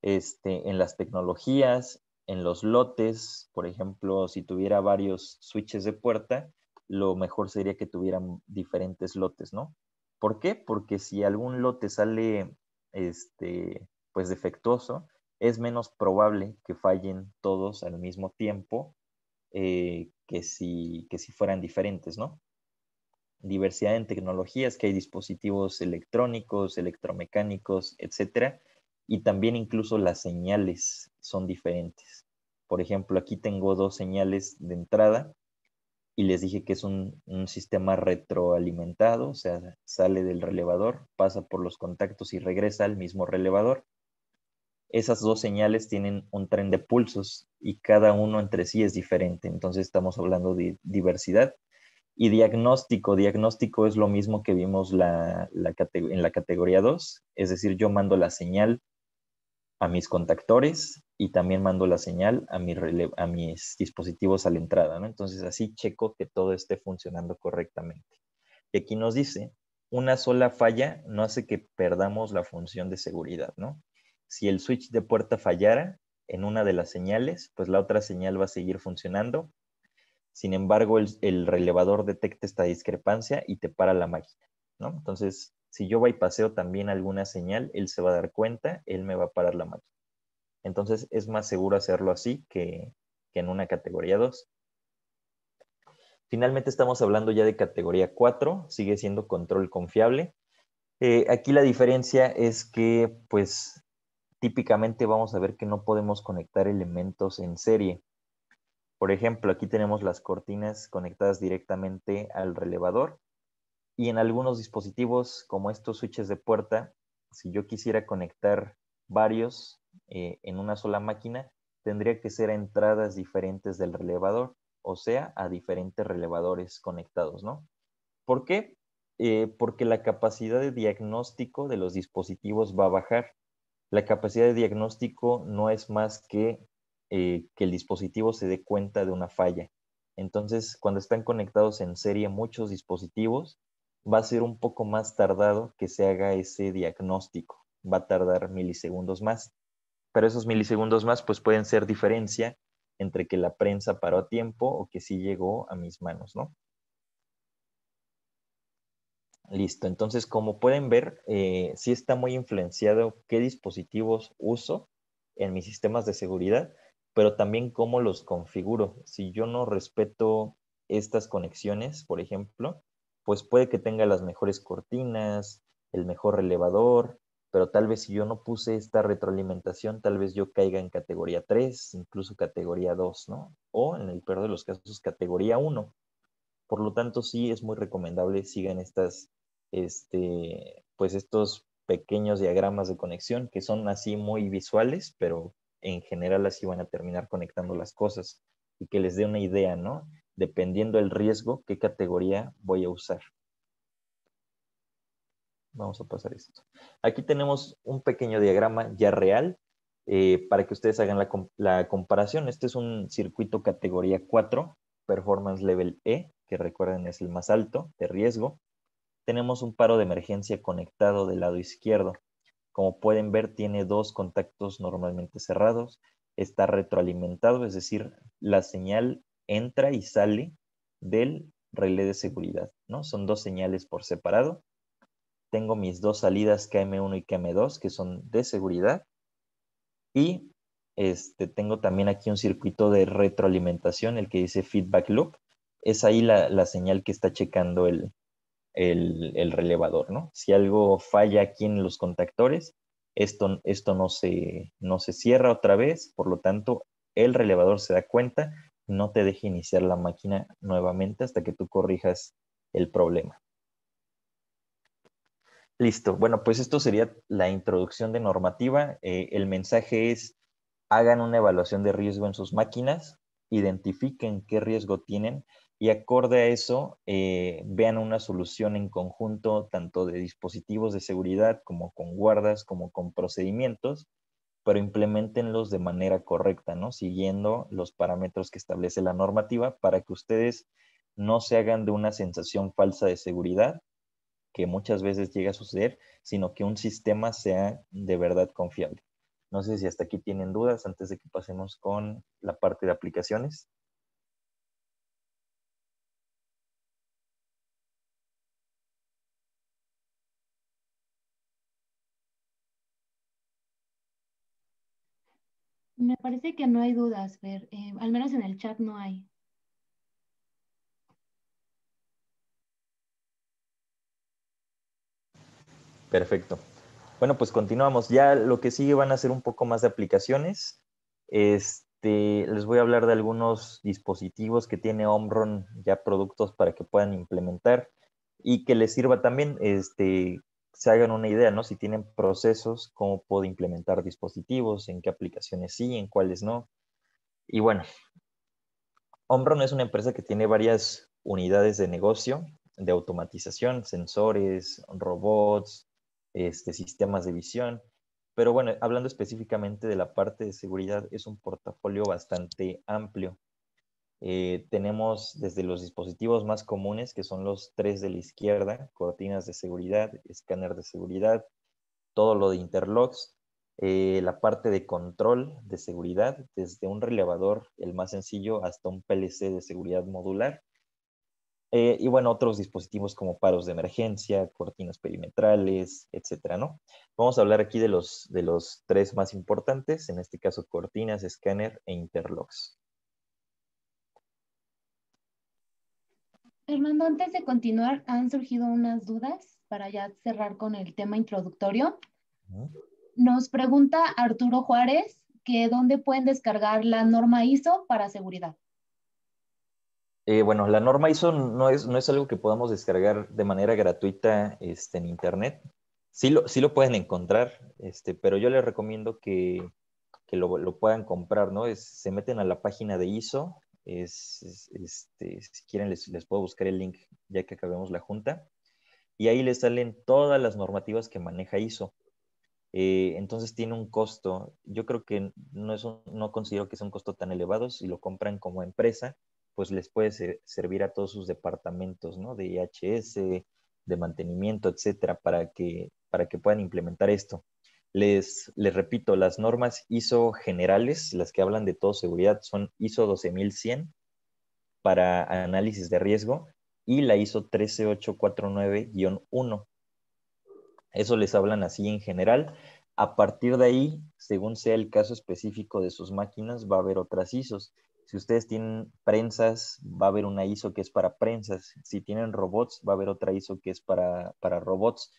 en las tecnologías, en los lotes. Por ejemplo, si tuviera varios switches de puerta, lo mejor sería que tuvieran diferentes lotes, ¿no? ¿Por qué? Porque si algún lote sale pues defectuoso, es menos probable que fallen todos al mismo tiempo que si fueran diferentes, ¿no? Diversidad en tecnologías, que hay dispositivos electrónicos, electromecánicos, etcétera, y también incluso las señales son diferentes. Por ejemplo, aquí tengo dos señales de entrada y les dije que es un sistema retroalimentado, o sea, sale del relevador, pasa por los contactos y regresa al mismo relevador. Esas dos señales tienen un tren de pulsos y cada uno entre sí es diferente. Entonces estamos hablando de diversidad. Y diagnóstico. Diagnóstico es lo mismo que vimos en la categoría 2, es decir, yo mando la señal a mis contactores y también mando la señal a mis dispositivos a la entrada, ¿no? Entonces así checo que todo esté funcionando correctamente. Y aquí nos dice, una sola falla no hace que perdamos la función de seguridad, ¿no? Si el switch de puerta fallara en una de las señales, pues la otra señal va a seguir funcionando. Sin embargo, el relevador detecta esta discrepancia y te para la máquina, ¿no? Entonces, si yo bypaseo también alguna señal, él se va a dar cuenta, él me va a parar la máquina. Entonces, es más seguro hacerlo así que en una categoría 2. Finalmente, estamos hablando ya de categoría 4, sigue siendo control confiable. Aquí la diferencia es que, pues, típicamente vamos a ver que no podemos conectar elementos en serie. Por ejemplo, aquí tenemos las cortinas conectadas directamente al relevador y en algunos dispositivos como estos switches de puerta, si yo quisiera conectar varios en una sola máquina, tendría que ser a entradas diferentes del relevador, o sea, a diferentes relevadores conectados, ¿no? ¿Por qué? Porque la capacidad de diagnóstico de los dispositivos va a bajar. La capacidad de diagnóstico no es más que el dispositivo se dé cuenta de una falla. Entonces, cuando están conectados en serie muchos dispositivos, va a ser un poco más tardado que se haga ese diagnóstico. Va a tardar milisegundos más. Pero esos milisegundos más, pues pueden ser diferencia entre que la prensa paró a tiempo o que sí llegó a mis manos, ¿no? Listo, entonces como pueden ver, sí está muy influenciado qué dispositivos uso en mis sistemas de seguridad, pero también cómo los configuro. Si yo no respeto estas conexiones, por ejemplo, pues puede que tenga las mejores cortinas, el mejor relevador, pero tal vez si yo no puse esta retroalimentación, tal vez yo caiga en categoría 3, incluso categoría 2, ¿no? O en el peor de los casos, categoría 1. Por lo tanto, sí es muy recomendable sigan pues estos pequeños diagramas de conexión que son así muy visuales, pero en general así van a terminar conectando las cosas y que les dé una idea, ¿no? Dependiendo del riesgo, qué categoría voy a usar. Vamos a pasar esto. Aquí tenemos un pequeño diagrama ya real para que ustedes hagan la comparación. Este es un circuito categoría 4, Performance Level E, que recuerden es el más alto de riesgo. Tenemos un paro de emergencia conectado del lado izquierdo. Como pueden ver, tiene dos contactos normalmente cerrados. Está retroalimentado, es decir, la señal entra y sale del relé de seguridad, ¿no? Son dos señales por separado. Tengo mis dos salidas KM1 y KM2 que son de seguridad y tengo también aquí un circuito de retroalimentación, el que dice feedback loop. Es ahí la señal que está checando el relevador, ¿no? Si algo falla aquí en los contactores, esto no se cierra otra vez, por lo tanto, el relevador se da cuenta, no te deja iniciar la máquina nuevamente hasta que tú corrijas el problema. Listo. Bueno, pues esto sería la introducción de normativa. El mensaje es, hagan una evaluación de riesgo en sus máquinas, identifiquen qué riesgo tienen y acorde a eso, vean una solución en conjunto, tanto de dispositivos de seguridad como con guardas, como con procedimientos, pero implementenlos de manera correcta, ¿no? Siguiendo los parámetros que establece la normativa para que ustedes no se hagan de una sensación falsa de seguridad, que muchas veces llega a suceder, sino que un sistema sea de verdad confiable. No sé si hasta aquí tienen dudas antes de que pasemos con la parte de aplicaciones. Me parece que no hay dudas, Fer. Al menos en el chat no hay. Perfecto. Bueno, pues continuamos. Ya lo que sigue van a ser un poco más de aplicaciones. Les voy a hablar de algunos dispositivos que tiene Omron, ya productos para que puedan implementar y que les sirva también, se hagan una idea, ¿no? Si tienen procesos, cómo puedo implementar dispositivos, en qué aplicaciones sí, en cuáles no. Y bueno, Omron es una empresa que tiene varias unidades de negocio, de automatización, sensores, robots, sistemas de visión. Pero bueno, hablando específicamente de la parte de seguridad, es un portafolio bastante amplio. Tenemos desde los dispositivos más comunes, que son los tres de la izquierda, cortinas de seguridad, escáner de seguridad, todo lo de interlocks, la parte de control de seguridad, desde un relevador, el más sencillo, hasta un PLC de seguridad modular. Y bueno, otros dispositivos como paros de emergencia, cortinas perimetrales, etcétera, ¿no? Vamos a hablar aquí de los tres más importantes, en este caso cortinas, escáner e interlocks. Fernando, antes de continuar, han surgido unas dudas para ya cerrar con el tema introductorio. Nos pregunta Arturo Juárez que dónde pueden descargar la norma ISO para seguridad. Bueno, la norma ISO no es algo que podamos descargar de manera gratuita en Internet. Sí lo pueden encontrar, pero yo les recomiendo que lo puedan comprar, ¿no? Se meten a la página de ISO, si quieren les puedo buscar el link ya que acabemos la junta, y ahí les salen todas las normativas que maneja ISO. Entonces tiene un costo, yo creo que no considero que sea un costo tan elevado. Si lo compran como empresa, pues les puede servir a todos sus departamentos, ¿no? De IHS, de mantenimiento, etcétera, para que puedan implementar esto. Les repito, las normas ISO generales, las que hablan de todo seguridad, son ISO 12100 para análisis de riesgo y la ISO 13849-1. Eso les hablan así en general. A partir de ahí, según sea el caso específico de sus máquinas, va a haber otras ISOs. Si ustedes tienen prensas, va a haber una ISO que es para prensas. Si tienen robots, va a haber otra ISO que es para robots.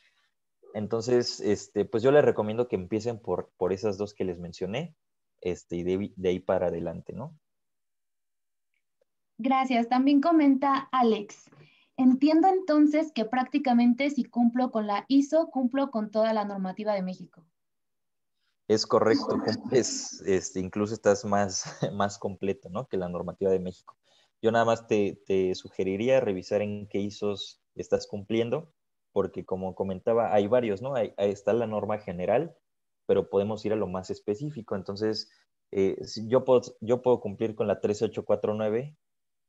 Entonces, pues yo les recomiendo que empiecen por esas dos que les mencioné, y de ahí para adelante, ¿no? Gracias. También comenta Alex. Entiendo entonces que prácticamente si cumplo con la ISO, cumplo con toda la normativa de México. Es correcto, incluso estás más, más completo, ¿no? Que la normativa de México. Yo nada más te sugeriría revisar en qué ISOs estás cumpliendo, porque como comentaba, hay varios, ¿no? Ahí está la norma general, pero podemos ir a lo más específico. Entonces, si yo puedo cumplir con la 13849,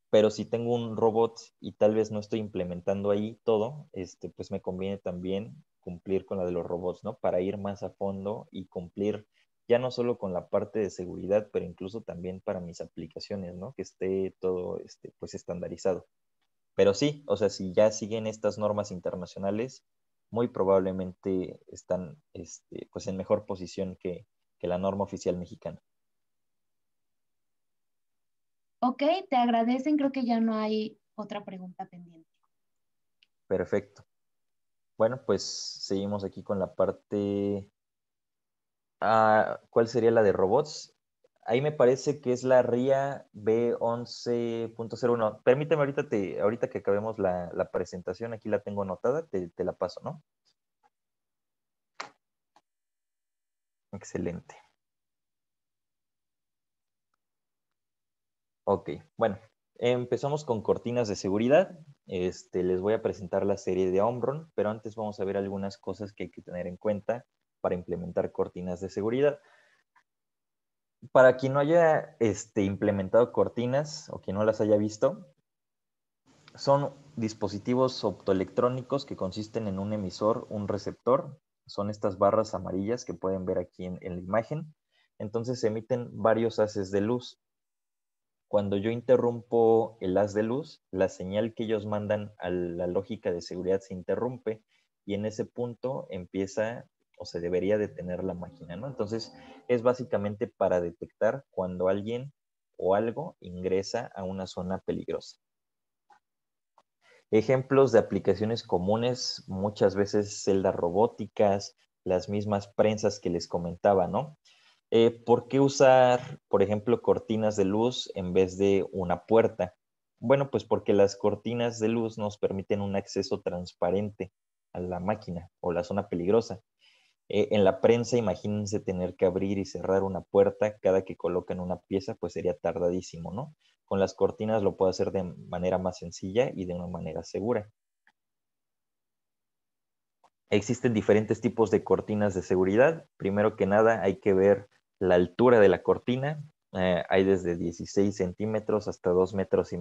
pero si tengo un robot y tal vez no estoy implementando ahí todo, pues me conviene también cumplir con la de los robots, ¿no? Para ir más a fondo y cumplir ya no solo con la parte de seguridad, pero incluso también para mis aplicaciones, ¿no? Que esté todo, pues estandarizado. Pero sí, o sea, si ya siguen estas normas internacionales, muy probablemente están, pues en mejor posición que la norma oficial mexicana. Ok, te agradecen. Creo que ya no hay otra pregunta pendiente. Perfecto. Bueno, pues seguimos aquí con la parte. ¿Cuál sería la de robots? Ahí me parece que es la RIA B11.01. Permíteme ahorita que acabemos la presentación, aquí la tengo anotada, te la paso, ¿no? Excelente. Ok, bueno, empezamos con cortinas de seguridad. Les voy a presentar la serie de Omron, pero antes vamos a ver algunas cosas que hay que tener en cuenta para implementar cortinas de seguridad. Para quien no haya implementado cortinas o quien no las haya visto, son dispositivos optoelectrónicos que consisten en un emisor, un receptor. Son estas barras amarillas que pueden ver aquí en la imagen. Entonces se emiten varios haces de luz. Cuando yo interrumpo el haz de luz, la señal que ellos mandan a la lógica de seguridad se interrumpe y en ese punto empieza o se debería detener la máquina, ¿no? Entonces es básicamente para detectar cuando alguien o algo ingresa a una zona peligrosa. Ejemplos de aplicaciones comunes, muchas veces celdas robóticas, las mismas prensas que les comentaba, ¿no? ¿Por qué usar, por ejemplo, cortinas de luz en vez de una puerta? Bueno, pues porque las cortinas de luz nos permiten un acceso transparente a la máquina o la zona peligrosa. En la prensa, imagínense tener que abrir y cerrar una puerta cada que colocan una pieza, pues sería tardadísimo, ¿no? Con las cortinas lo puedo hacer de manera más sencilla y de una manera segura. Existen diferentes tipos de cortinas de seguridad. Primero que nada, hay que ver la altura de la cortina. Hay desde 16 centímetros hasta 2,5 metros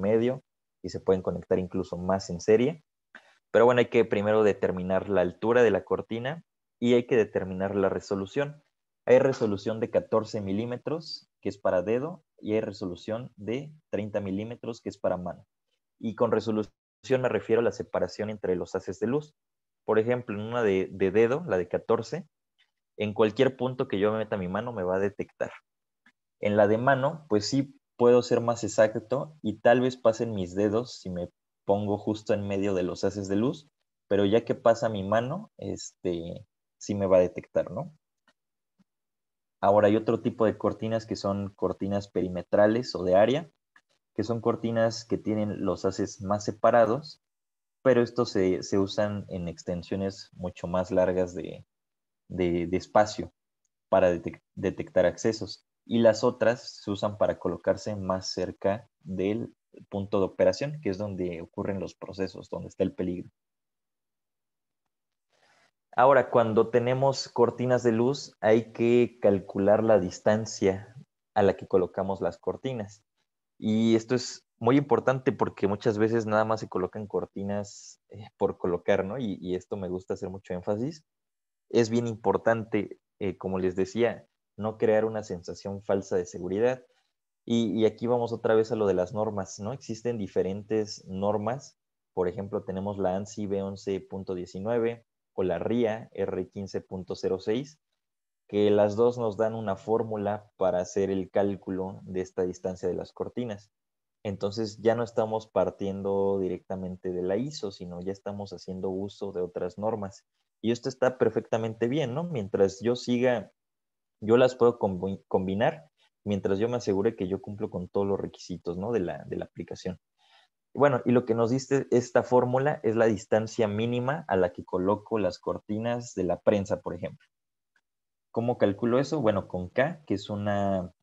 y se pueden conectar incluso más en serie. Pero bueno, hay que primero determinar la altura de la cortina y hay que determinar la resolución. Hay resolución de 14 milímetros, que es para dedo, y hay resolución de 30 milímetros, que es para mano. Y con resolución me refiero a la separación entre los haces de luz. Por ejemplo, en una de dedo, la de 14, en cualquier punto que yo meta mi mano me va a detectar. En la de mano, pues sí puedo ser más exacto y tal vez pasen mis dedos si me pongo justo en medio de los haces de luz, pero ya que pasa mi mano, sí me va a detectar, ¿no? Ahora hay otro tipo de cortinas que son cortinas perimetrales o de área, que son cortinas que tienen los haces más separados, pero estos se usan en extensiones mucho más largas de espacio para detectar accesos. Y las otras se usan para colocarse más cerca del punto de operación, que es donde ocurren los procesos, donde está el peligro. Ahora, cuando tenemos cortinas de luz, hay que calcular la distancia a la que colocamos las cortinas. Y esto es muy importante porque muchas veces nada más se colocan cortinas por colocar, ¿no? Y esto me gusta hacer mucho énfasis. Es bien importante, como les decía, no crear una sensación falsa de seguridad. Y aquí vamos otra vez a lo de las normas, ¿no? Existen diferentes normas. Por ejemplo, tenemos la ANSI B11.19 o la RIA R15.06, que las dos nos dan una fórmula para hacer el cálculo de esta distancia de las cortinas. Entonces ya no estamos partiendo directamente de la ISO, sino ya estamos haciendo uso de otras normas. Y esto está perfectamente bien, ¿no? Mientras yo siga, yo las puedo combinar, mientras yo me asegure que yo cumplo con todos los requisitos, ¿no? De la aplicación. Bueno, y lo que nos dice esta fórmula es la distancia mínima a la que coloco las cortinas de la prensa, por ejemplo. ¿Cómo calculo eso? Bueno, con K, que es una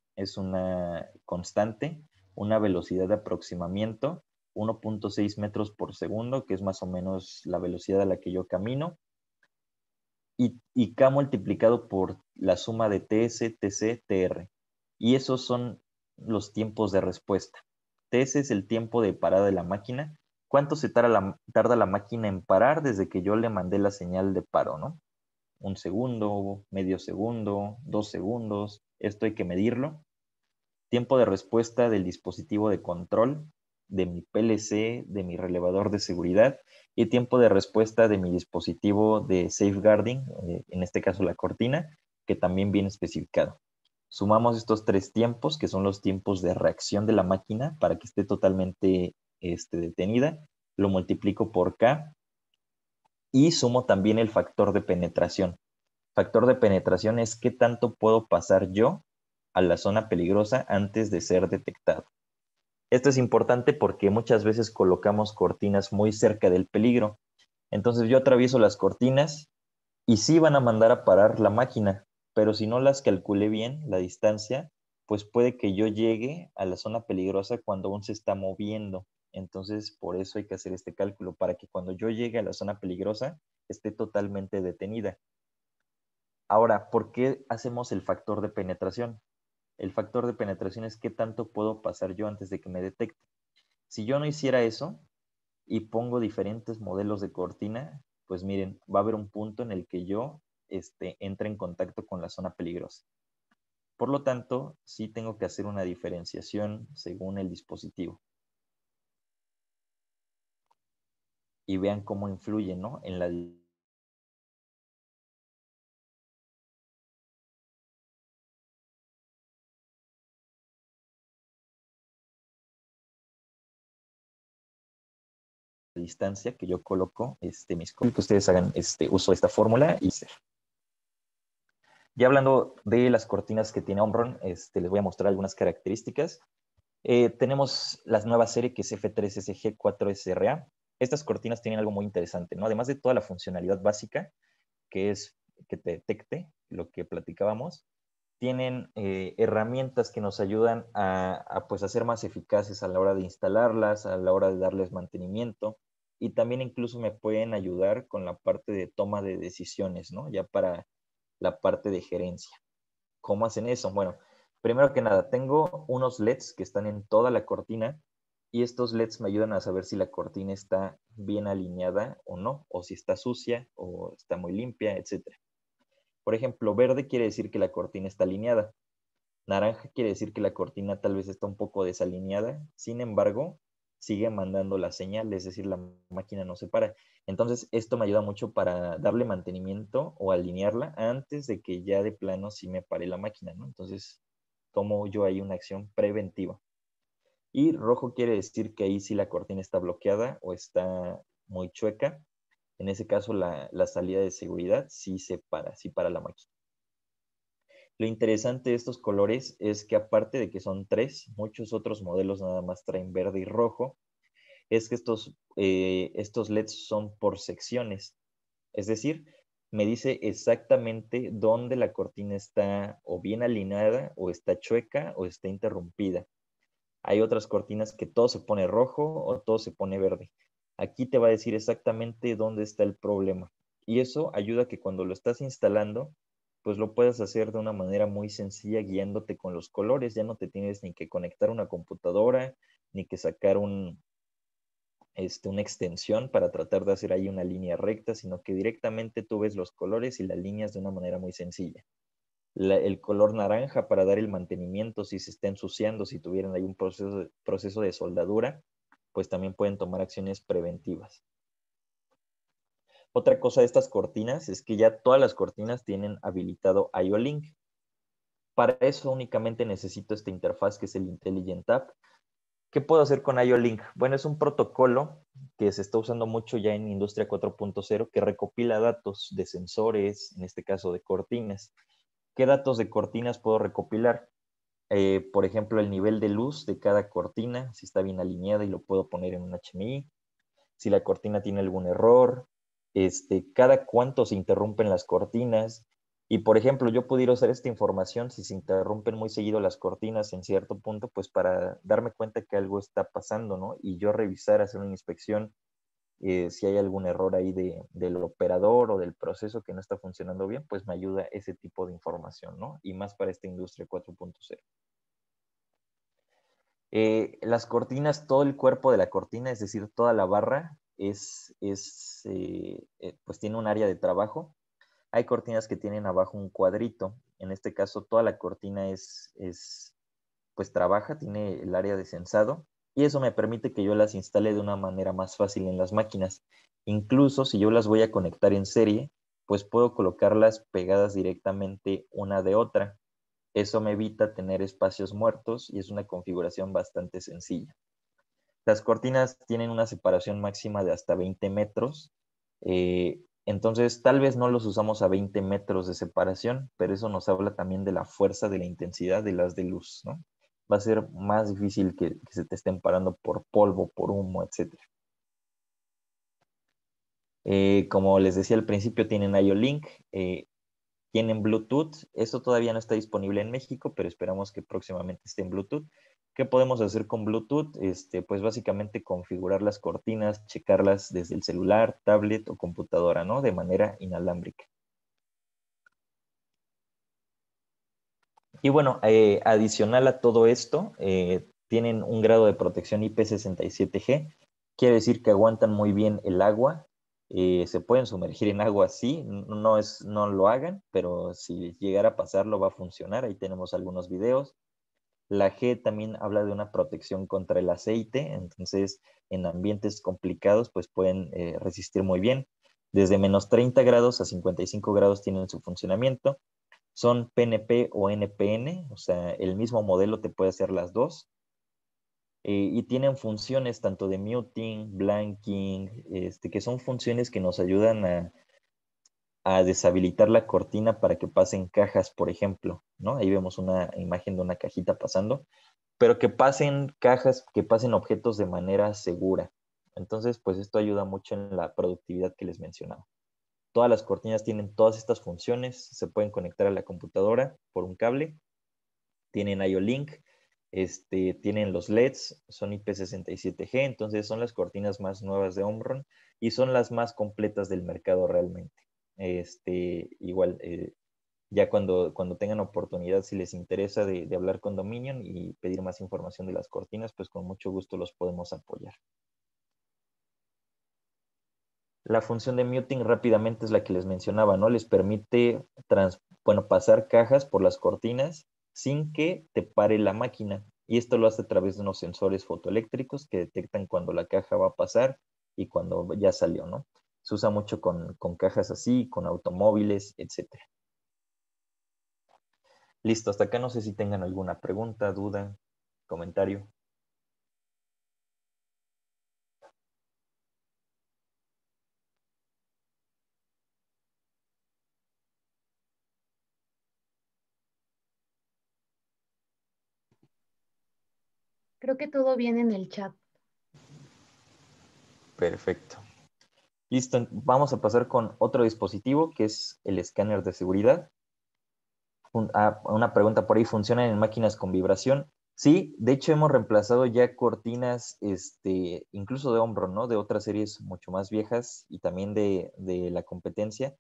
constante, una velocidad de aproximamiento, 1,6 metros por segundo, que es más o menos la velocidad a la que yo camino, y K multiplicado por la suma de TS, TC, TR. Y esos son los tiempos de respuesta. TS es el tiempo de parada de la máquina. ¿Cuánto se tarda la máquina en parar desde que yo le mandé la señal de paro, ¿no? 1 segundo, medio segundo, 2 segundos, esto hay que medirlo. Tiempo de respuesta del dispositivo de control, de mi PLC, de mi relevador de seguridad y tiempo de respuesta de mi dispositivo de safeguarding, en este caso la cortina, que también viene especificado. Sumamos estos tres tiempos, que son los tiempos de reacción de la máquina para que esté totalmente detenida, lo multiplico por K y sumo también el factor de penetración. Factor de penetración es qué tanto puedo pasar yo a la zona peligrosa antes de ser detectado. Esto es importante porque muchas veces colocamos cortinas muy cerca del peligro. Entonces yo atravieso las cortinas y sí van a mandar a parar la máquina, pero si no las calculé bien, la distancia, pues puede que yo llegue a la zona peligrosa cuando aún se está moviendo. Entonces, por eso hay que hacer este cálculo, para que cuando yo llegue a la zona peligrosa esté totalmente detenida. Ahora, ¿por qué hacemos el factor de penetración? El factor de penetración es qué tanto puedo pasar yo antes de que me detecte. Si yo no hiciera eso y pongo diferentes modelos de cortina, pues miren, va a haber un punto en el que yo entre en contacto con la zona peligrosa. Por lo tanto, sí tengo que hacer una diferenciación según el dispositivo. Y vean cómo influye, ¿no? En la distancia que yo coloco mis cosas, que ustedes hagan uso de esta fórmula y ya hablando de las cortinas que tiene Omron, les voy a mostrar algunas características. Tenemos la nueva serie que es F3SG4SRA. Estas cortinas tienen algo muy interesante, ¿no? Además de toda la funcionalidad básica, que es que te detecte lo que platicábamos, tienen herramientas que nos ayudan pues, a ser más eficaces a la hora de instalarlas, a la hora de darles mantenimiento, y también incluso me pueden ayudar con la parte de toma de decisiones, ¿no? Ya para la parte de gerencia. ¿Cómo hacen eso? Bueno, primero que nada, tengo unos LEDs que están en toda la cortina y estos LEDs me ayudan a saber si la cortina está bien alineada o no, o si está sucia o está muy limpia, etc. Por ejemplo, verde quiere decir que la cortina está alineada. Naranja quiere decir que la cortina tal vez está un poco desalineada. Sin embargo, sigue mandando la señal, es decir, la máquina no se para. Entonces, esto me ayuda mucho para darle mantenimiento o alinearla antes de que ya de plano sí me pare la máquina, ¿no? Entonces, tomo yo ahí una acción preventiva. Y rojo quiere decir que ahí sí la cortina está bloqueada o está muy chueca. En ese caso, la salida de seguridad sí para la máquina. Lo interesante de estos colores es que aparte de que son tres, muchos otros modelos nada más traen verde y rojo, es que estos LEDs son por secciones. Es decir, me dice exactamente dónde la cortina está o bien alineada o está chueca o está interrumpida. Hay otras cortinas que todo se pone rojo o todo se pone verde. Aquí te va a decir exactamente dónde está el problema. Y eso ayuda a que cuando lo estás instalando, pues lo puedas hacer de una manera muy sencilla guiándote con los colores. Ya no te tienes ni que conectar una computadora, ni que sacar una extensión para tratar de hacer ahí una línea recta, sino que directamente tú ves los colores y las líneas de una manera muy sencilla. El color naranja para dar el mantenimiento si se está ensuciando, si tuvieran ahí un proceso de soldadura, pues también pueden tomar acciones preventivas. Otra cosa de estas cortinas es que ya todas las cortinas tienen habilitado IO-Link. Para eso únicamente necesito esta interfaz que es el Intelligent App. ¿Qué puedo hacer con IO-Link? Bueno, es un protocolo que se está usando mucho ya en Industria 4.0 que recopila datos de sensores, en este caso de cortinas. ¿Qué datos de cortinas puedo recopilar? Por ejemplo, el nivel de luz de cada cortina, si está bien alineada y lo puedo poner en un HMI, si la cortina tiene algún error, cada cuánto se interrumpen las cortinas. Y por ejemplo, yo pudiera usar esta información si se interrumpen muy seguido las cortinas en cierto punto, pues para darme cuenta que algo está pasando, ¿no? Y yo revisar, hacer una inspección, si hay algún error ahí del operador o del proceso que no está funcionando bien, pues me ayuda ese tipo de información, ¿no? Y más para esta industria 4.0. Las cortinas, todo el cuerpo de la cortina, es decir, toda la barra, pues tiene un área de trabajo. Hay cortinas que tienen abajo un cuadrito. En este caso, toda la cortina pues trabaja, tiene el área de sensado. Y eso me permite que yo las instale de una manera más fácil en las máquinas. Incluso si yo las voy a conectar en serie, pues puedo colocarlas pegadas directamente una de otra. Eso me evita tener espacios muertos y es una configuración bastante sencilla. Las cortinas tienen una separación máxima de hasta 20 metros. Entonces, tal vez no los usamos a 20 metros de separación, pero eso nos habla también de la fuerza, de la intensidad de las de luz, ¿no? Va a ser más difícil que se te estén parando por polvo, por humo, etc. Como les decía al principio, tienen IO-Link. Tienen Bluetooth. Esto todavía no está disponible en México, pero esperamos que próximamente esté en Bluetooth. ¿Qué podemos hacer con Bluetooth? Pues básicamente configurar las cortinas, checarlas desde el celular, tablet o computadora, ¿no? De manera inalámbrica. Y bueno, adicional a todo esto, tienen un grado de protección IP67G. Quiere decir que aguantan muy bien el agua. Se pueden sumergir en agua, sí, no lo hagan, pero si llegara a pasarlo va a funcionar. Ahí tenemos algunos videos. La G también habla de una protección contra el aceite, entonces en ambientes complicados pues pueden resistir muy bien. Desde -30 grados a 55 grados tienen su funcionamiento. Son PNP o NPN, o sea, el mismo modelo te puede hacer las dos. Y tienen funciones tanto de muting, blanking, que son funciones que nos ayudan a deshabilitar la cortina para que pasen cajas, por ejemplo, ¿no? Ahí vemos una imagen de una cajita pasando, pero que pasen cajas, que pasen objetos de manera segura. Entonces, pues esto ayuda mucho en la productividad que les mencionaba. Todas las cortinas tienen todas estas funciones, se pueden conectar a la computadora por un cable, tienen IO-Link, tienen los LEDs, son IP67G, entonces son las cortinas más nuevas de Omron y son las más completas del mercado realmente. Igual, ya cuando tengan oportunidad, si les interesa de hablar con Dominion y pedir más información de las cortinas, pues con mucho gusto los podemos apoyar. La función de muting rápidamente es la que les mencionaba, ¿no? Les permite pasar cajas por las cortinas sin que te pare la máquina. Y esto lo hace a través de unos sensores fotoeléctricos que detectan cuando la caja va a pasar y cuando ya salió, ¿no? Se usa mucho con cajas así, con automóviles, etcétera. Listo, hasta acá no sé si tengan alguna pregunta, duda, comentario. Creo que todo viene en el chat. Perfecto. Listo, vamos a pasar con otro dispositivo que es el escáner de seguridad. Una pregunta por ahí, ¿funcionan en máquinas con vibración? Sí, de hecho hemos reemplazado ya cortinas, incluso de Omron, ¿no? De otras series mucho más viejas y también de la competencia,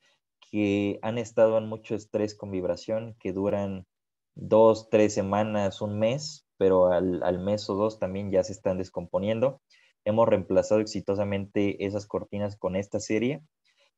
que han estado en mucho estrés con vibración, que duran 2, 3 semanas, un mes, pero al mes o dos también ya se están descomponiendo. Hemos reemplazado exitosamente esas cortinas con esta serie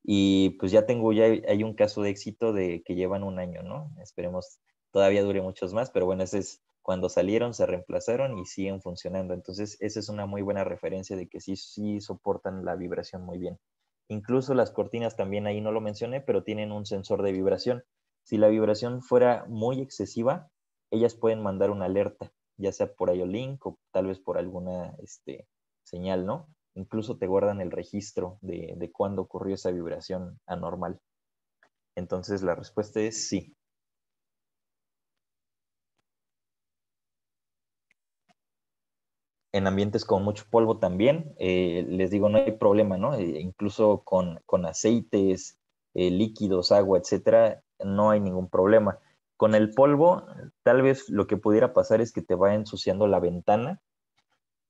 y pues ya hay un caso de éxito de que llevan un año, ¿no? Esperemos todavía dure muchos más, pero bueno, ese es cuando salieron, se reemplazaron y siguen funcionando. Entonces, esa es una muy buena referencia de que sí soportan la vibración muy bien. Incluso las cortinas también ahí no lo mencioné, pero tienen un sensor de vibración. Si la vibración fuera muy excesiva, ellas pueden mandar una alerta, ya sea por IO-Link o tal vez por alguna señal, ¿no? Incluso te guardan el registro de cuándo ocurrió esa vibración anormal. Entonces la respuesta es sí. En ambientes con mucho polvo también, les digo, no hay problema, ¿no? Incluso con aceites, líquidos, agua, etcétera, no hay ningún problema. Con el polvo, tal vez lo que pudiera pasar es que te va ensuciando la ventana,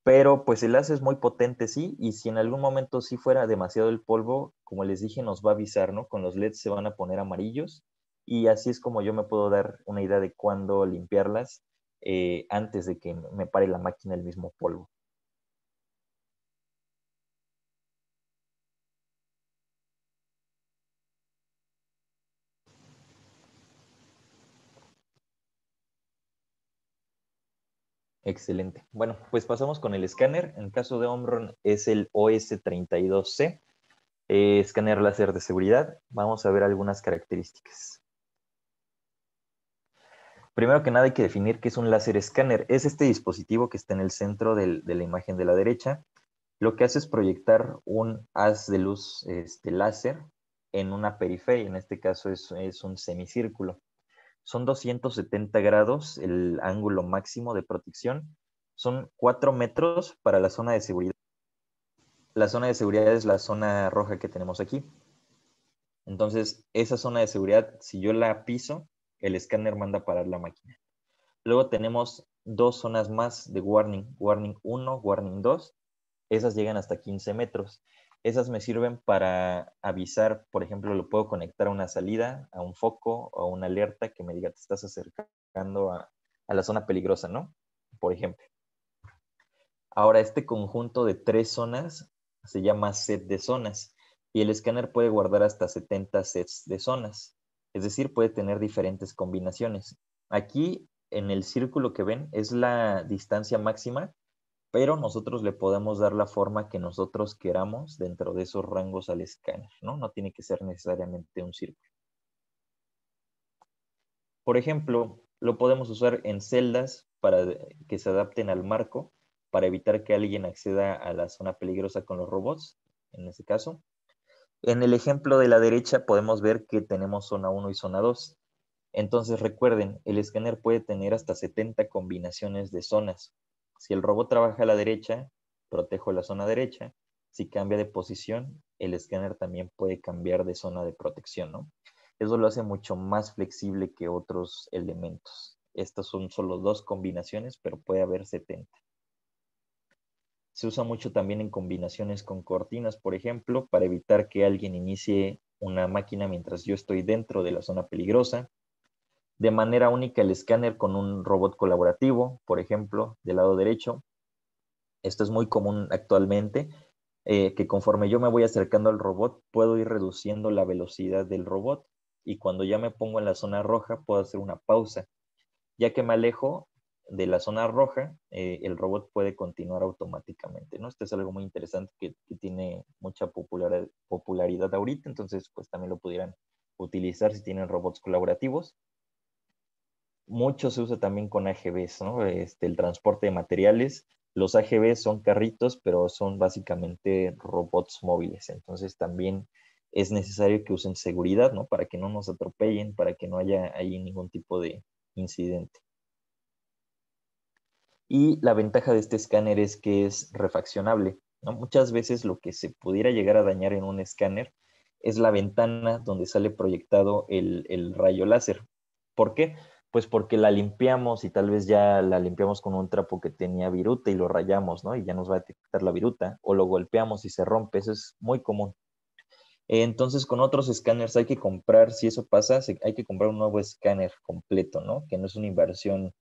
pero pues el láser es muy potente, sí, y si en algún momento sí fuera demasiado el polvo, como les dije, nos va a avisar, ¿no? Con los LEDs se van a poner amarillos y así es como yo me puedo dar una idea de cuándo limpiarlas antes de que me pare la máquina el mismo polvo. Excelente. Bueno, pues pasamos con el escáner. En caso de Omron es el OS32C, escáner láser de seguridad. Vamos a ver algunas características. Primero que nada hay que definir qué es un láser escáner. Es este dispositivo que está en el centro de la imagen de la derecha. Lo que hace es proyectar un haz de luz láser en una periferia. En este caso es un semicírculo. Son 270 grados el ángulo máximo de protección. Son 4 metros para la zona de seguridad. La zona de seguridad es la zona roja que tenemos aquí. Entonces, esa zona de seguridad, si yo la piso, el escáner manda a parar la máquina. Luego tenemos dos zonas más de warning, warning 1, warning 2. Esas llegan hasta 15 metros. Esas me sirven para avisar, por ejemplo, lo puedo conectar a una salida, a un foco o a una alerta que me diga te estás acercando a la zona peligrosa, ¿no? Por ejemplo. Ahora, este conjunto de 3 zonas se llama set de zonas y el escáner puede guardar hasta 70 sets de zonas, es decir, puede tener diferentes combinaciones. Aquí, en el círculo que ven, es la distancia máxima, pero nosotros le podemos dar la forma que nosotros queramos dentro de esos rangos al escáner, ¿no? No tiene que ser necesariamente un círculo. Por ejemplo, lo podemos usar en celdas para que se adapten al marco, para evitar que alguien acceda a la zona peligrosa con los robots, en ese caso. En el ejemplo de la derecha podemos ver que tenemos zona 1 y zona 2. Entonces recuerden, el escáner puede tener hasta 70 combinaciones de zonas. Si el robot trabaja a la derecha, protejo la zona derecha. Si cambia de posición, el escáner también puede cambiar de zona de protección, ¿no? Eso lo hace mucho más flexible que otros elementos. Estas son solo 2 combinaciones, pero puede haber 70. Se usa mucho también en combinaciones con cortinas, por ejemplo, para evitar que alguien inicie una máquina mientras yo estoy dentro de la zona peligrosa. De manera única el escáner con un robot colaborativo, por ejemplo, del lado derecho. Esto es muy común actualmente, que conforme yo me voy acercando al robot, puedo ir reduciendo la velocidad del robot y cuando ya me pongo en la zona roja, puedo hacer una pausa. Ya que me alejo de la zona roja, el robot puede continuar automáticamente, ¿no? Esto es algo muy interesante que tiene mucha popularidad ahorita, entonces pues también lo pudieran utilizar si tienen robots colaborativos. Mucho se usa también con AGVs, ¿no? El transporte de materiales. Los AGVs son carritos, pero son básicamente robots móviles. Entonces también es necesario que usen seguridad, ¿no? Para que no nos atropellen, para que no haya ahí ningún tipo de incidente. Y la ventaja de este escáner es que es refaccionable, ¿no? Muchas veces lo que se pudiera llegar a dañar en un escáner es la ventana donde sale proyectado el rayo láser. ¿Por qué? Pues porque la limpiamos y tal vez ya la limpiamos con un trapo que tenía viruta y lo rayamos, ¿no? Y ya nos va a detectar la viruta, o lo golpeamos y se rompe, eso es muy común. Entonces, con otros escáneres hay que comprar, si eso pasa, hay que comprar un nuevo escáner completo, ¿no? Que no es una inversión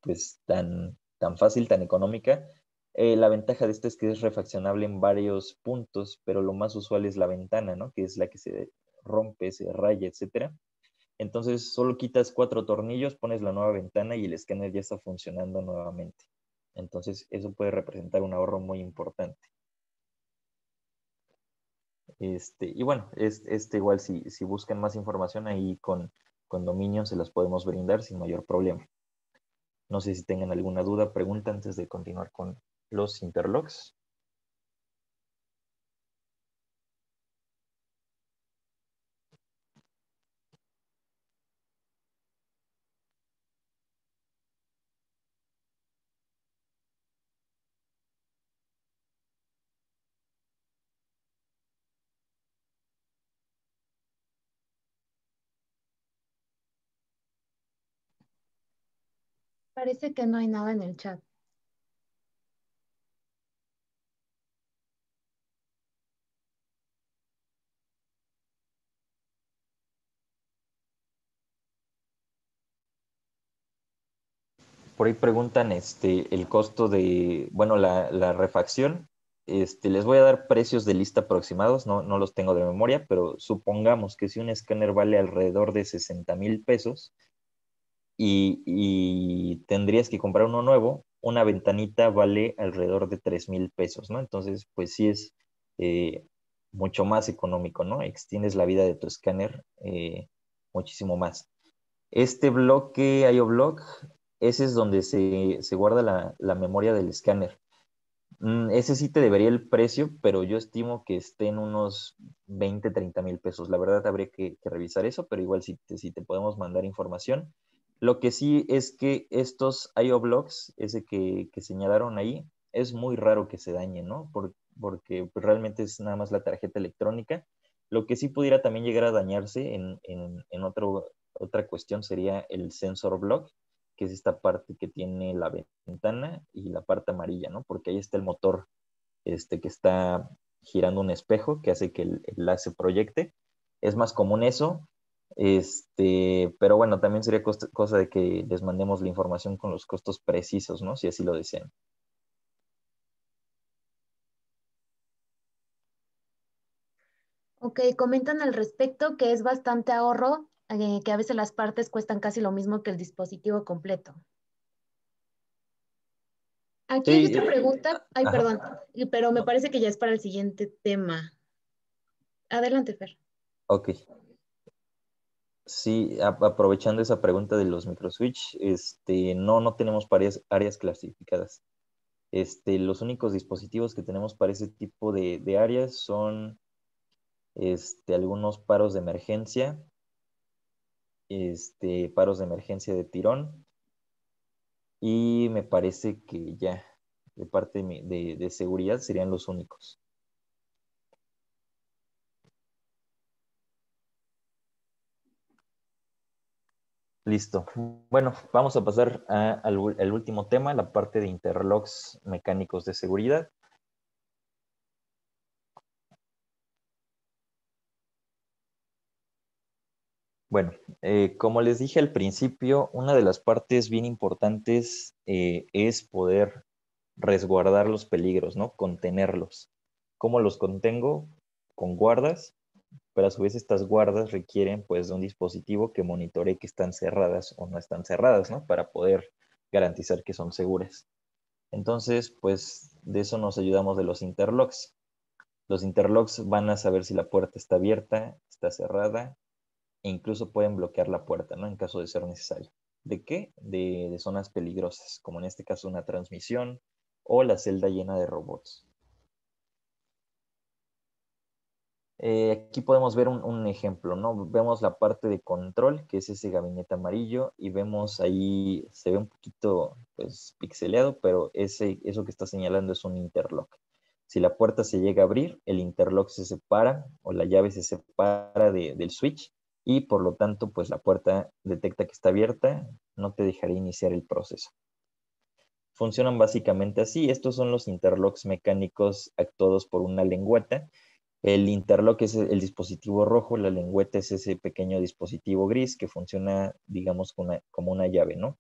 pues tan fácil, tan económica. La ventaja de este es que es refaccionable en varios puntos, pero lo más usual es la ventana, ¿no? Que es la que se rompe, se raya, etcétera. Entonces, solo quitas 4 tornillos, pones la nueva ventana y el escáner ya está funcionando nuevamente. Entonces, eso puede representar un ahorro muy importante. Y bueno, igual si buscan más información ahí con Dominion se las podemos brindar sin mayor problema. No sé si tengan alguna duda, pregunta antes de continuar con los interlocks. Parece que no hay nada en el chat. Por ahí preguntan el costo de, bueno, la refacción. Les voy a dar precios de lista aproximados, no los tengo de memoria, pero supongamos que si un escáner vale alrededor de 60,000 pesos y tendrías que comprar uno nuevo, una ventanita vale alrededor de 3,000 pesos, ¿no? Entonces, pues sí es eh, mucho más económico, ¿no? Extiendes la vida de tu escáner muchísimo más. Este bloque IO Block, ese es donde se guarda la memoria del escáner. Ese sí te debería el precio, pero yo estimo que esté en unos 20, 30,000 pesos. La verdad habría que revisar eso, pero igual si te podemos mandar información. Lo que sí es que estos IO Blocks, ese que señalaron ahí, es muy raro que se dañen, ¿no? Porque pues, realmente es nada más la tarjeta electrónica. Lo que sí pudiera también llegar a dañarse en otra cuestión sería el sensor block, que es esta parte que tiene la ventana y la parte amarilla, ¿no? Porque ahí está el motor que está girando un espejo que hace que el enlace proyecte. Es más común eso. Pero bueno, también sería cosa de que les mandemos la información con los costos precisos, ¿no? Si así lo desean. Ok, comentan al respecto que es bastante ahorro, que a veces las partes cuestan casi lo mismo que el dispositivo completo. Aquí hay Sí, otra pregunta, ay, ajá. perdón, pero me parece que ya es para el siguiente tema. Adelante, Fer. Ok. Sí, aprovechando esa pregunta de los microswitch, no tenemos áreas clasificadas. Los únicos dispositivos que tenemos para ese tipo de áreas son algunos paros de emergencia de tirón, y me parece que ya, de parte de seguridad, serían los únicos. Listo. Bueno, vamos a pasar al último tema, la parte de interlocks mecánicos de seguridad. Bueno, como les dije al principio, una de las partes bien importantes es poder resguardar los peligros, ¿no? Contenerlos. ¿Cómo los contengo? Con guardas, pero a su vez estas guardas requieren pues de un dispositivo que monitoree que están cerradas o no están cerradas, ¿no? Para poder garantizar que son seguras. Entonces, pues de eso nos ayudamos de los interlocks. Los interlocks van a saber si la puerta está abierta, está cerrada, e incluso pueden bloquear la puerta, ¿no? En caso de ser necesario. ¿De qué? De zonas peligrosas, como en este caso una transmisión o la celda llena de robots. Aquí podemos ver un ejemplo, ¿no? Vemos la parte de control, que es ese gabinete amarillo, y vemos ahí, se ve un poquito, pues, pixeleado, pero eso que está señalando es un interlock. Si la puerta se llega a abrir, el interlock se separa o la llave se separa del switch, y por lo tanto, pues la puerta detecta que está abierta, no te dejará iniciar el proceso. Funcionan básicamente así. Estos son los interlocks mecánicos actuados por una lengüeta. El interlock es el dispositivo rojo, la lengüeta es ese pequeño dispositivo gris que funciona, digamos, como una llave, ¿no?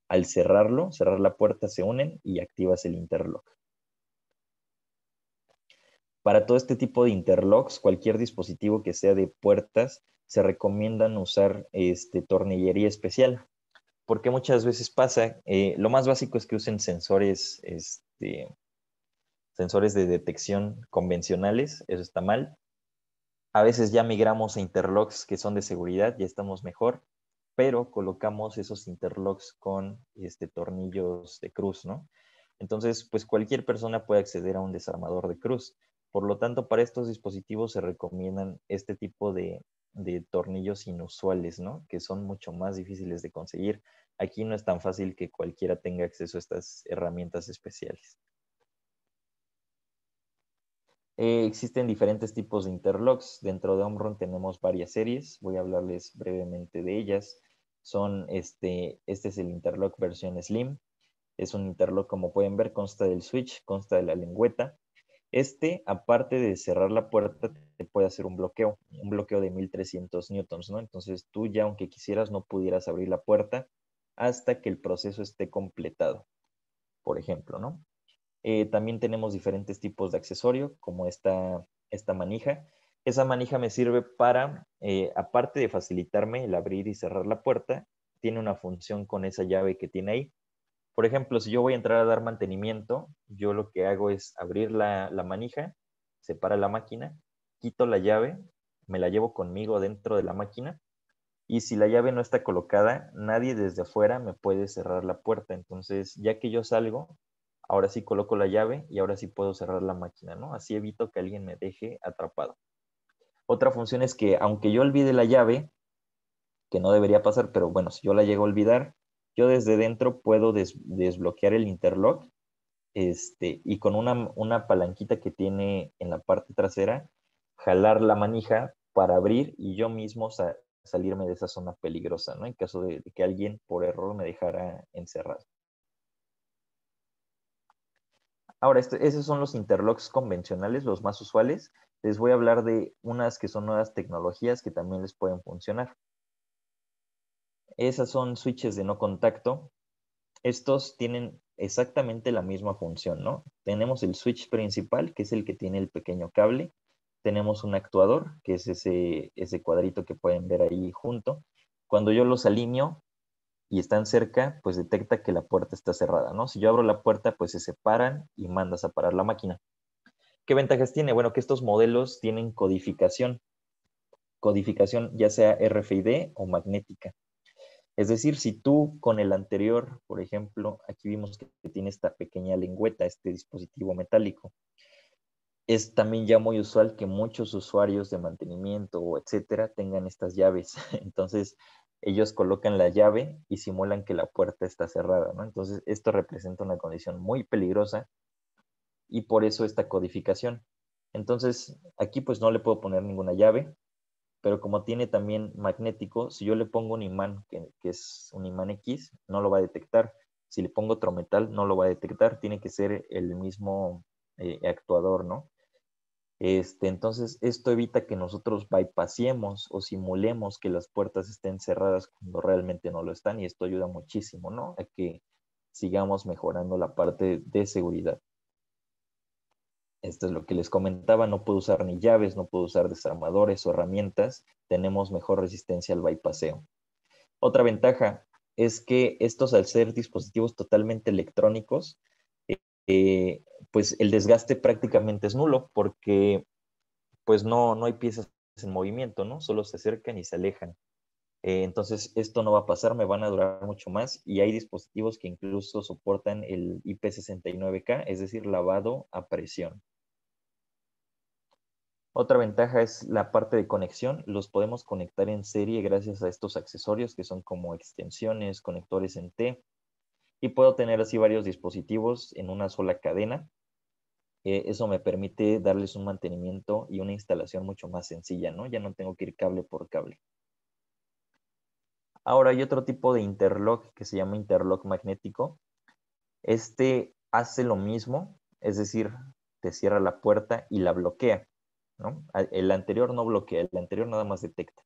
Al cerrar la puerta, se unen y activas el interlock. Para todo este tipo de interlocks, cualquier dispositivo que sea de puertas, se recomiendan usar tornillería especial, porque muchas veces pasa, lo más básico es que usen sensores de detección convencionales, eso está mal. A veces ya migramos a interlocks que son de seguridad, ya estamos mejor, pero colocamos esos interlocks con tornillos de cruz, ¿no? Entonces, pues cualquier persona puede acceder a un desarmador de cruz. Por lo tanto, para estos dispositivos se recomiendan este tipo de tornillos inusuales, ¿no? Que son mucho más difíciles de conseguir. Aquí no es tan fácil que cualquiera tenga acceso a estas herramientas especiales. Existen diferentes tipos de interlocks. Dentro de Omron tenemos varias series. Voy a hablarles brevemente de ellas. Este es el interlock versión Slim. Es un interlock, como pueden ver, consta del switch, consta de la lengüeta. Aparte de cerrar la puerta, te puede hacer un bloqueo de 1300 newtons, ¿no? Entonces tú ya, aunque quisieras, no pudieras abrir la puerta hasta que el proceso esté completado, por ejemplo, ¿no? También tenemos diferentes tipos de accesorio, como esta manija. Esa manija me sirve para, aparte de facilitarme el abrir y cerrar la puerta, tiene una función con esa llave que tiene ahí. Por ejemplo, si yo voy a entrar a dar mantenimiento, yo lo que hago es abrir la manija, separa la máquina, quito la llave, me la llevo conmigo dentro de la máquina, y si la llave no está colocada, nadie desde afuera me puede cerrar la puerta. Entonces, ya que yo salgo, ahora sí coloco la llave y ahora sí puedo cerrar la máquina, ¿no? Así evito que alguien me deje atrapado. Otra función es que aunque yo olvide la llave, que no debería pasar, pero bueno, si yo la llego a olvidar, yo desde dentro puedo desbloquear el interlock, y con una palanquita que tiene en la parte trasera, jalar la manija para abrir y yo mismo salirme de esa zona peligrosa, ¿no? En caso de que alguien por error me dejara encerrado. Ahora, esos son los interlocks convencionales, los más usuales. Les voy a hablar de unas que son nuevas tecnologías que también les pueden funcionar. Esas son switches de no contacto. Estos tienen exactamente la misma función, ¿no? Tenemos el switch principal, que es el que tiene el pequeño cable. Tenemos un actuador, que es ese cuadrito que pueden ver ahí junto. Cuando yo los alineo y están cerca, pues detecta que la puerta está cerrada, ¿no? Si yo abro la puerta, pues se separan y mandas a parar la máquina. ¿Qué ventajas tiene? Bueno, que estos modelos tienen codificación. Codificación ya sea RFID o magnética. Es decir, si tú con el anterior, por ejemplo, aquí vimos que tiene esta pequeña lengüeta, este dispositivo metálico, es también ya muy usual que muchos usuarios de mantenimiento o etcétera tengan estas llaves. Entonces, ellos colocan la llave y simulan que la puerta está cerrada, ¿no? Entonces, esto representa una condición muy peligrosa y por eso esta codificación. Entonces, aquí pues no le puedo poner ninguna llave, pero como tiene también magnético, si yo le pongo un imán, que es un imán X, no lo va a detectar. Si le pongo otro metal, no lo va a detectar. Tiene que ser el mismo actuador, ¿no? Entonces, esto evita que nosotros bypassemos o simulemos que las puertas estén cerradas cuando realmente no lo están, y esto ayuda muchísimo, ¿no? A que sigamos mejorando la parte de seguridad. Esto es lo que les comentaba, no puedo usar ni llaves, no puedo usar desarmadores o herramientas, tenemos mejor resistencia al bypasseo. Otra ventaja es que estos, al ser dispositivos totalmente electrónicos, eh, pues el desgaste prácticamente es nulo, porque pues no hay piezas en movimiento, ¿no? Solo se acercan y se alejan. Entonces, esto no va a pasar, me van a durar mucho más, y hay dispositivos que incluso soportan el IP69K, es decir, lavado a presión. Otra ventaja es la parte de conexión. Los podemos conectar en serie gracias a estos accesorios que son como extensiones, conectores en T, y puedo tener así varios dispositivos en una sola cadena. Eso me permite darles un mantenimiento y una instalación mucho más sencilla, ¿no? Ya no tengo que ir cable por cable. Ahora hay otro tipo de interlock que se llama interlock magnético. Este hace lo mismo, es decir, te cierra la puerta y la bloquea, ¿no? El anterior no bloquea, el anterior nada más detecta.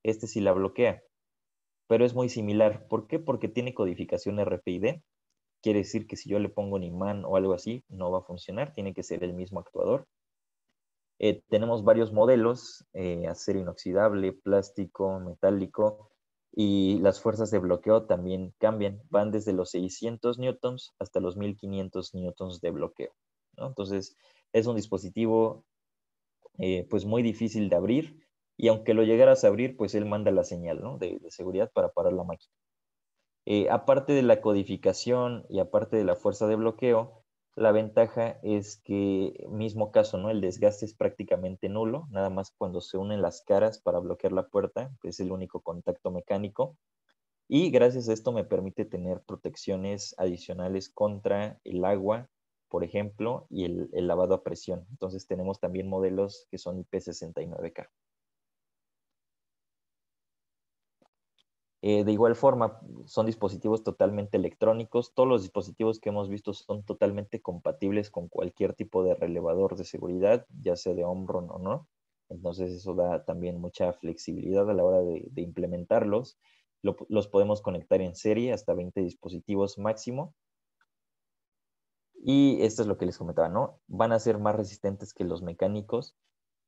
Este sí la bloquea, pero es muy similar. ¿Por qué? Porque tiene codificación RFID. Quiere decir que si yo le pongo un imán o algo así, no va a funcionar, tiene que ser el mismo actuador. Tenemos varios modelos, acero inoxidable, plástico, metálico, y las fuerzas de bloqueo también cambian. Van desde los 600 newtons hasta los 1500 newtons de bloqueo, ¿no? Entonces, es un dispositivo pues muy difícil de abrir, y aunque lo llegaras a abrir, pues él manda la señal, ¿no? de seguridad para parar la máquina. Aparte de la codificación y aparte de la fuerza de bloqueo, la ventaja es que, mismo caso, ¿no? El desgaste es prácticamente nulo, nada más cuando se unen las caras para bloquear la puerta, que es el único contacto mecánico. Y gracias a esto me permite tener protecciones adicionales contra el agua, por ejemplo, y el lavado a presión. Entonces tenemos también modelos que son IP69K. De igual forma, son dispositivos totalmente electrónicos. Todos los dispositivos que hemos visto son totalmente compatibles con cualquier tipo de relevador de seguridad, ya sea de Omron o no. Entonces eso da también mucha flexibilidad a la hora de implementarlos. Los podemos conectar en serie hasta 20 dispositivos máximo. Y esto es lo que les comentaba, ¿no? Van a ser más resistentes que los mecánicos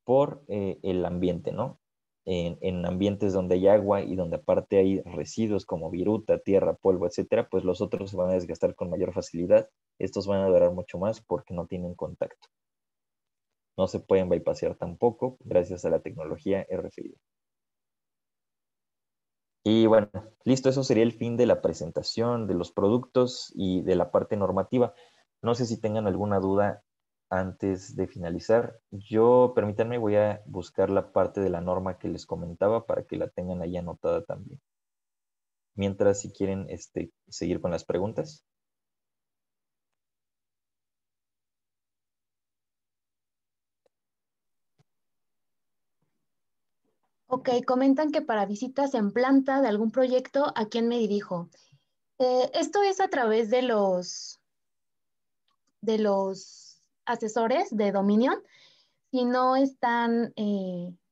por el ambiente, ¿no? En ambientes donde hay agua y donde aparte hay residuos como viruta, tierra, polvo, etcétera, pues los otros se van a desgastar con mayor facilidad. Estos van a durar mucho más porque no tienen contacto. No se pueden bypassear tampoco gracias a la tecnología RFID. Y bueno, listo, eso sería el fin de la presentación de los productos y de la parte normativa. No sé si tengan alguna duda antes de finalizar. Yo, permítanme, voy a buscar la parte de la norma que les comentaba para que la tengan ahí anotada también. Mientras, si quieren seguir con las preguntas. Ok, comentan que para visitas en planta de algún proyecto, ¿a quién me dirijo? Esto es a través de de los asesores de Dominion. Si no están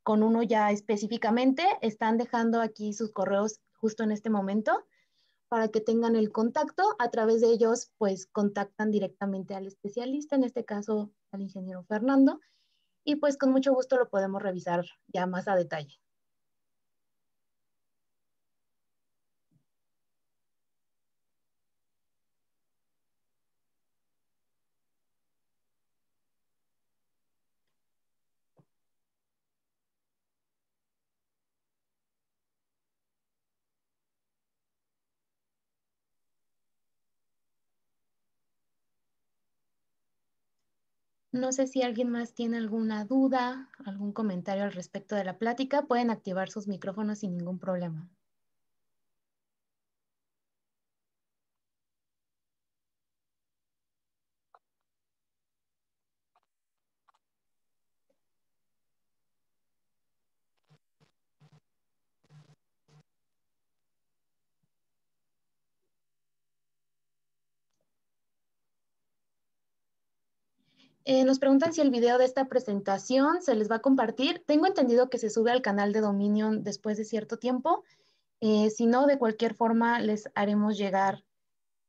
con uno ya específicamente, están dejando aquí sus correos justo en este momento para que tengan el contacto. A través de ellos, pues contactan directamente al especialista, en este caso al ingeniero Fernando, y pues con mucho gusto lo podemos revisar ya más a detalle. No sé si alguien más tiene alguna duda, algún comentario al respecto de la plática. Pueden activar sus micrófonos sin ningún problema. Nos preguntan si el video de esta presentación se les va a compartir. Tengo entendido que se sube al canal de Dominion después de cierto tiempo. Si no, de cualquier forma, les haremos llegar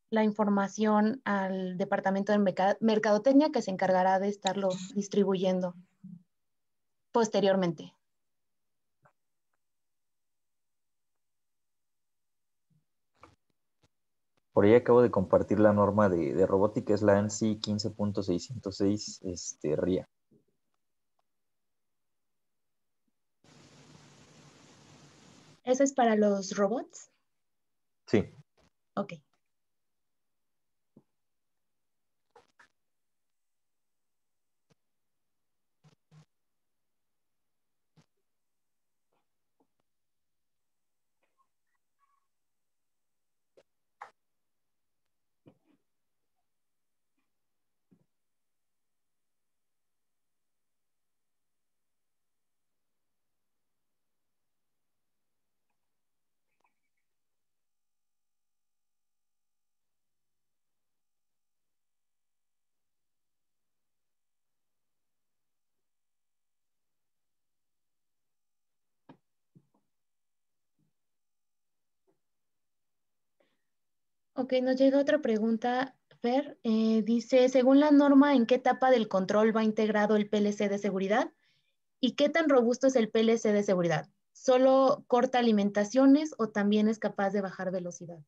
la información al departamento de mercadotecnia que se encargará de estarlo distribuyendo posteriormente. Por ahí acabo de compartir la norma de robótica, es la ANSI 15.606 RIA. ¿Eso es para los robots? Sí. Ok. Ok, nos llega otra pregunta, Fer. Dice, según la norma, ¿en qué etapa del control va integrado el PLC de seguridad? ¿Y qué tan robusto es el PLC de seguridad? ¿Solo corta alimentaciones o también es capaz de bajar velocidad?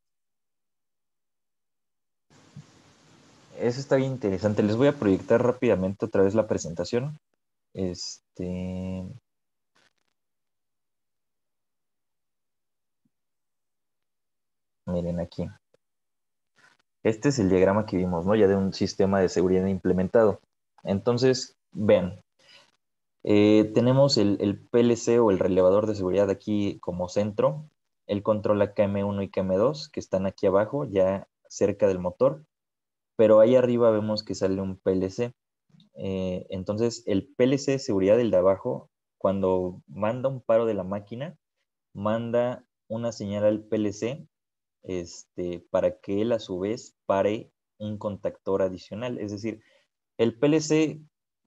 Eso está bien interesante. Les voy a proyectar rápidamente otra vez la presentación. Miren aquí. Este es el diagrama que vimos, ¿no? Ya de un sistema de seguridad implementado. Entonces, vean, tenemos el PLC o el relevador de seguridad aquí como centro. Él controla KM1 y KM2 que están aquí abajo, ya cerca del motor. Pero ahí arriba vemos que sale un PLC. Entonces, el PLC de seguridad, el de abajo, cuando manda un paro de la máquina, manda una señal al PLC para que él a su vez pare un contactor adicional. Es decir, el PLC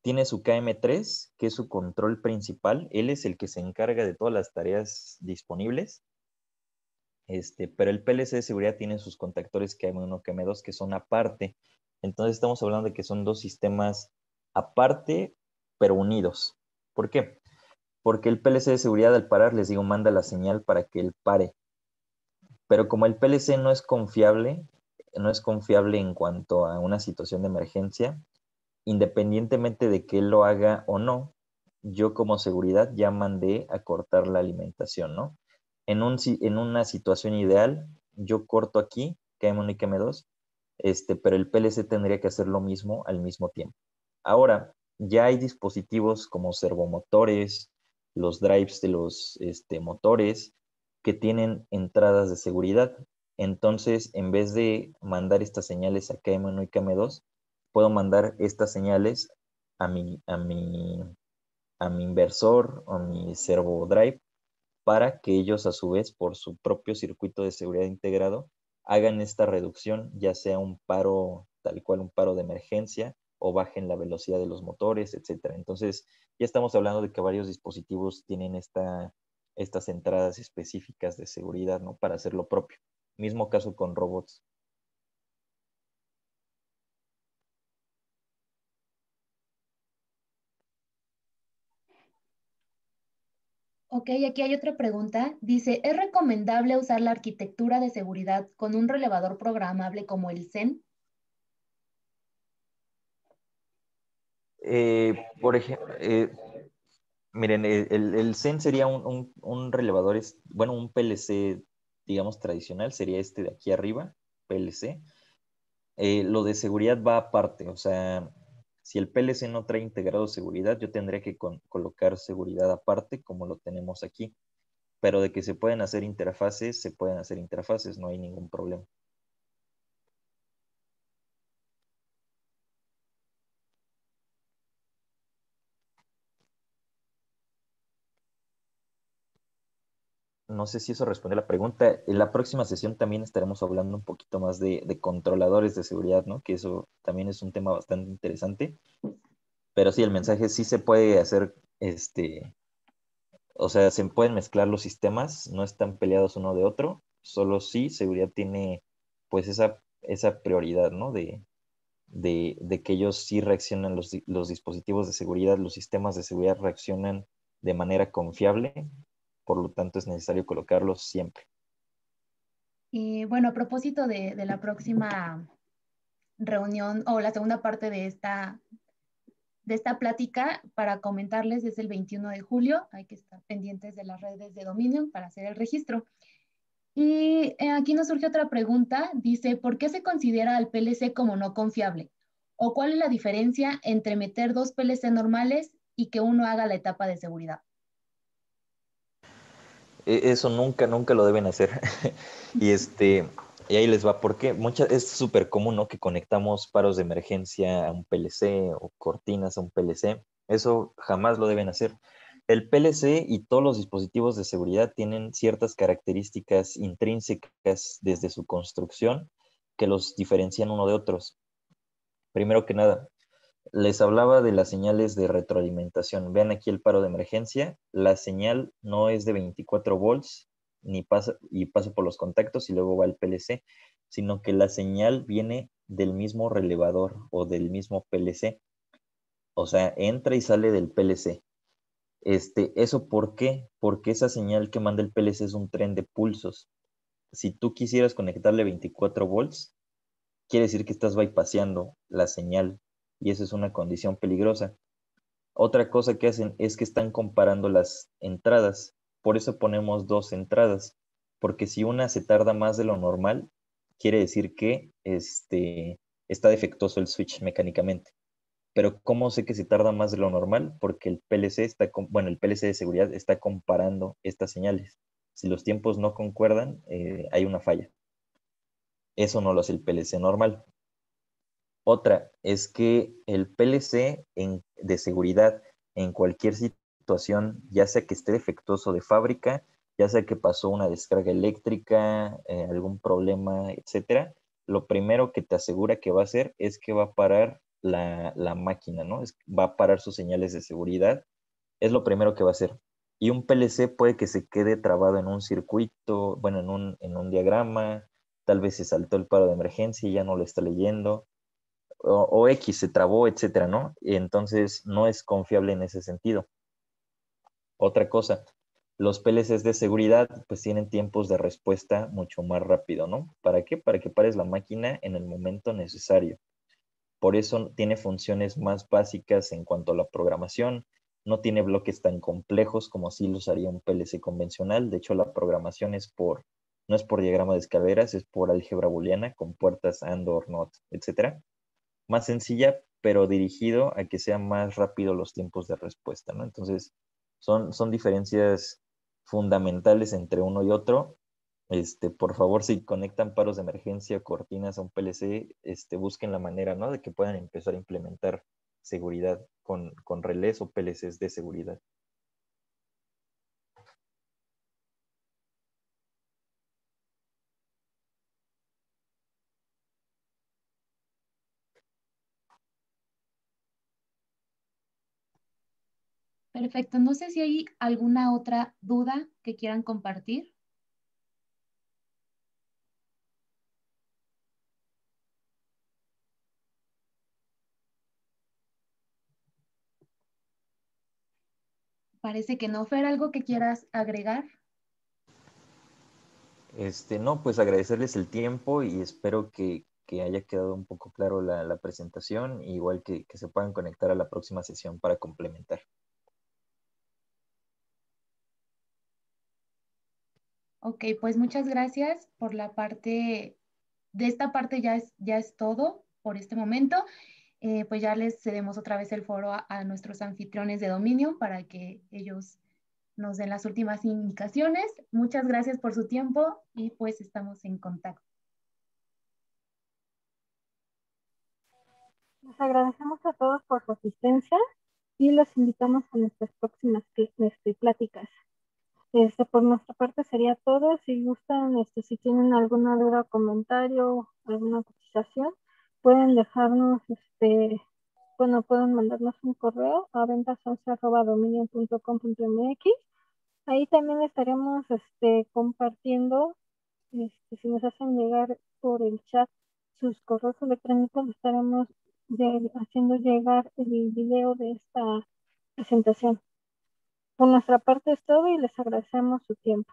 tiene su KM3, que es su control principal. Él es el que se encarga de todas las tareas disponibles. Pero el PLC de seguridad tiene sus contactores KM1, KM2, que son aparte. Entonces estamos hablando de que son dos sistemas aparte, pero unidos. ¿Por qué? Porque el PLC de seguridad al parar, les digo, manda la señal para que él pare. Pero como el PLC no es confiable en cuanto a una situación de emergencia, independientemente de que él lo haga o no, yo como seguridad ya mandé a cortar la alimentación, ¿no? En una situación ideal, yo corto aquí, KM1 y KM2, pero el PLC tendría que hacer lo mismo al mismo tiempo. Ahora, ya hay dispositivos como servomotores, los drives de los motores, que tienen entradas de seguridad. Entonces, en vez de mandar estas señales a KM1 y KM2, puedo mandar estas señales a mi inversor o mi servo drive para que ellos a su vez, por su propio circuito de seguridad integrado, hagan esta reducción, ya sea un paro tal cual un paro de emergencia o bajen la velocidad de los motores, etcétera. Entonces, ya estamos hablando de que varios dispositivos tienen estas entradas específicas de seguridad, ¿no? Para hacer lo propio. Mismo caso con robots. Ok, aquí hay otra pregunta. Dice, ¿es recomendable usar la arquitectura de seguridad con un relevador programable como el CEN? Por ejemplo, miren, el CEN sería un relevador, bueno, un PLC, digamos, tradicional, sería este de aquí arriba, PLC. Lo de seguridad va aparte, o sea, si el PLC no trae integrado seguridad, yo tendría que colocar seguridad aparte, como lo tenemos aquí. Pero de que se pueden hacer interfaces, se pueden hacer interfaces, no hay ningún problema. No sé si eso responde a la pregunta. En la próxima sesión también estaremos hablando un poquito más de controladores de seguridad, ¿no? Que eso también es un tema bastante interesante. Pero sí, el mensaje sí se puede hacer, o sea, se pueden mezclar los sistemas, no están peleados uno de otro, solo sí seguridad tiene pues esa prioridad, ¿no? De que ellos sí reaccionan, los dispositivos de seguridad, los sistemas de seguridad reaccionan de manera confiable, por lo tanto es necesario colocarlos siempre. Y bueno, a propósito de la próxima reunión o la segunda parte de esta plática, para comentarles, es el 21 de julio, hay que estar pendientes de las redes de Dominion para hacer el registro. Y aquí nos surge otra pregunta, dice, ¿por qué se considera al PLC como no confiable? ¿O cuál es la diferencia entre meter dos PLC normales y que uno haga la etapa de seguridad? Eso nunca, nunca lo deben hacer. y y ahí les va, porque es súper común, ¿no? Que conectamos paros de emergencia a un PLC o cortinas a un PLC. Eso jamás lo deben hacer. El PLC y todos los dispositivos de seguridad tienen ciertas características intrínsecas desde su construcción que los diferencian uno de otros. Primero que nada, les hablaba de las señales de retroalimentación. Vean aquí el paro de emergencia. La señal no es de 24 volts ni pasa por los contactos y luego va al PLC, sino que la señal viene del mismo relevador o del mismo PLC. O sea, entra y sale del PLC. ¿Eso por qué? Porque esa señal que manda el PLC es un tren de pulsos. Si tú quisieras conectarle 24 volts, quiere decir que estás bypassando la señal y eso es una condición peligrosa. Otra cosa que hacen es que están comparando las entradas. Por eso ponemos dos entradas, porque si una se tarda más de lo normal, quiere decir que está defectuoso el switch mecánicamente. Pero ¿cómo sé que se tarda más de lo normal? Porque el PLC bueno, el PLC de seguridad está comparando estas señales. Si los tiempos no concuerdan, hay una falla. Eso no lo hace el PLC normal. Otra es que el PLC de seguridad en cualquier situación, ya sea que esté defectuoso de fábrica, ya sea que pasó una descarga eléctrica, algún problema, etcétera, lo primero que te asegura que va a hacer es que va a parar la máquina, ¿no? Va a parar sus señales de seguridad, es lo primero que va a hacer. Y un PLC puede que se quede trabado en un circuito, bueno, en un diagrama, tal vez se saltó el paro de emergencia y ya no lo está leyendo o X se trabó, etcétera, ¿no? Y entonces no es confiable en ese sentido. Otra cosa, los PLCs de seguridad pues tienen tiempos de respuesta mucho más rápido, ¿no? ¿Para qué? Para que pares la máquina en el momento necesario. Por eso tiene funciones más básicas en cuanto a la programación, no tiene bloques tan complejos como si lo haría un PLC convencional. De hecho, la programación no es por diagrama de escaleras, es por álgebra booleana con puertas AND, OR, NOT, etcétera, más sencilla, pero dirigido a que sean más rápidos los tiempos de respuesta, ¿no? Entonces, son diferencias fundamentales entre uno y otro. Por favor, si conectan paros de emergencia o cortinas a un PLC, busquen la manera, ¿no? De que puedan empezar a implementar seguridad con relés o PLCs de seguridad. Perfecto. No sé si hay alguna otra duda que quieran compartir. Parece que no, Fer, algo que quieras agregar. No, pues agradecerles el tiempo y espero que haya quedado un poco claro la presentación, igual que se puedan conectar a la próxima sesión para complementar. Ok, pues muchas gracias por la parte, de esta parte ya es todo por este momento. Pues ya les cedemos otra vez el foro a nuestros anfitriones de dominio para que ellos nos den las últimas indicaciones. Muchas gracias por su tiempo y pues estamos en contacto. Les agradecemos a todos por su asistencia y los invitamos a nuestras próximas pláticas. Por nuestra parte sería todo. Si gustan, si tienen alguna duda o comentario, alguna cotización, pueden dejarnos, pueden mandarnos un correo a ventas11@dominion.com.mx. Ahí también estaremos compartiendo, si nos hacen llegar por el chat sus correos electrónicos, estaremos haciendo llegar el video de esta presentación. Por nuestra parte es todo y les agradecemos su tiempo.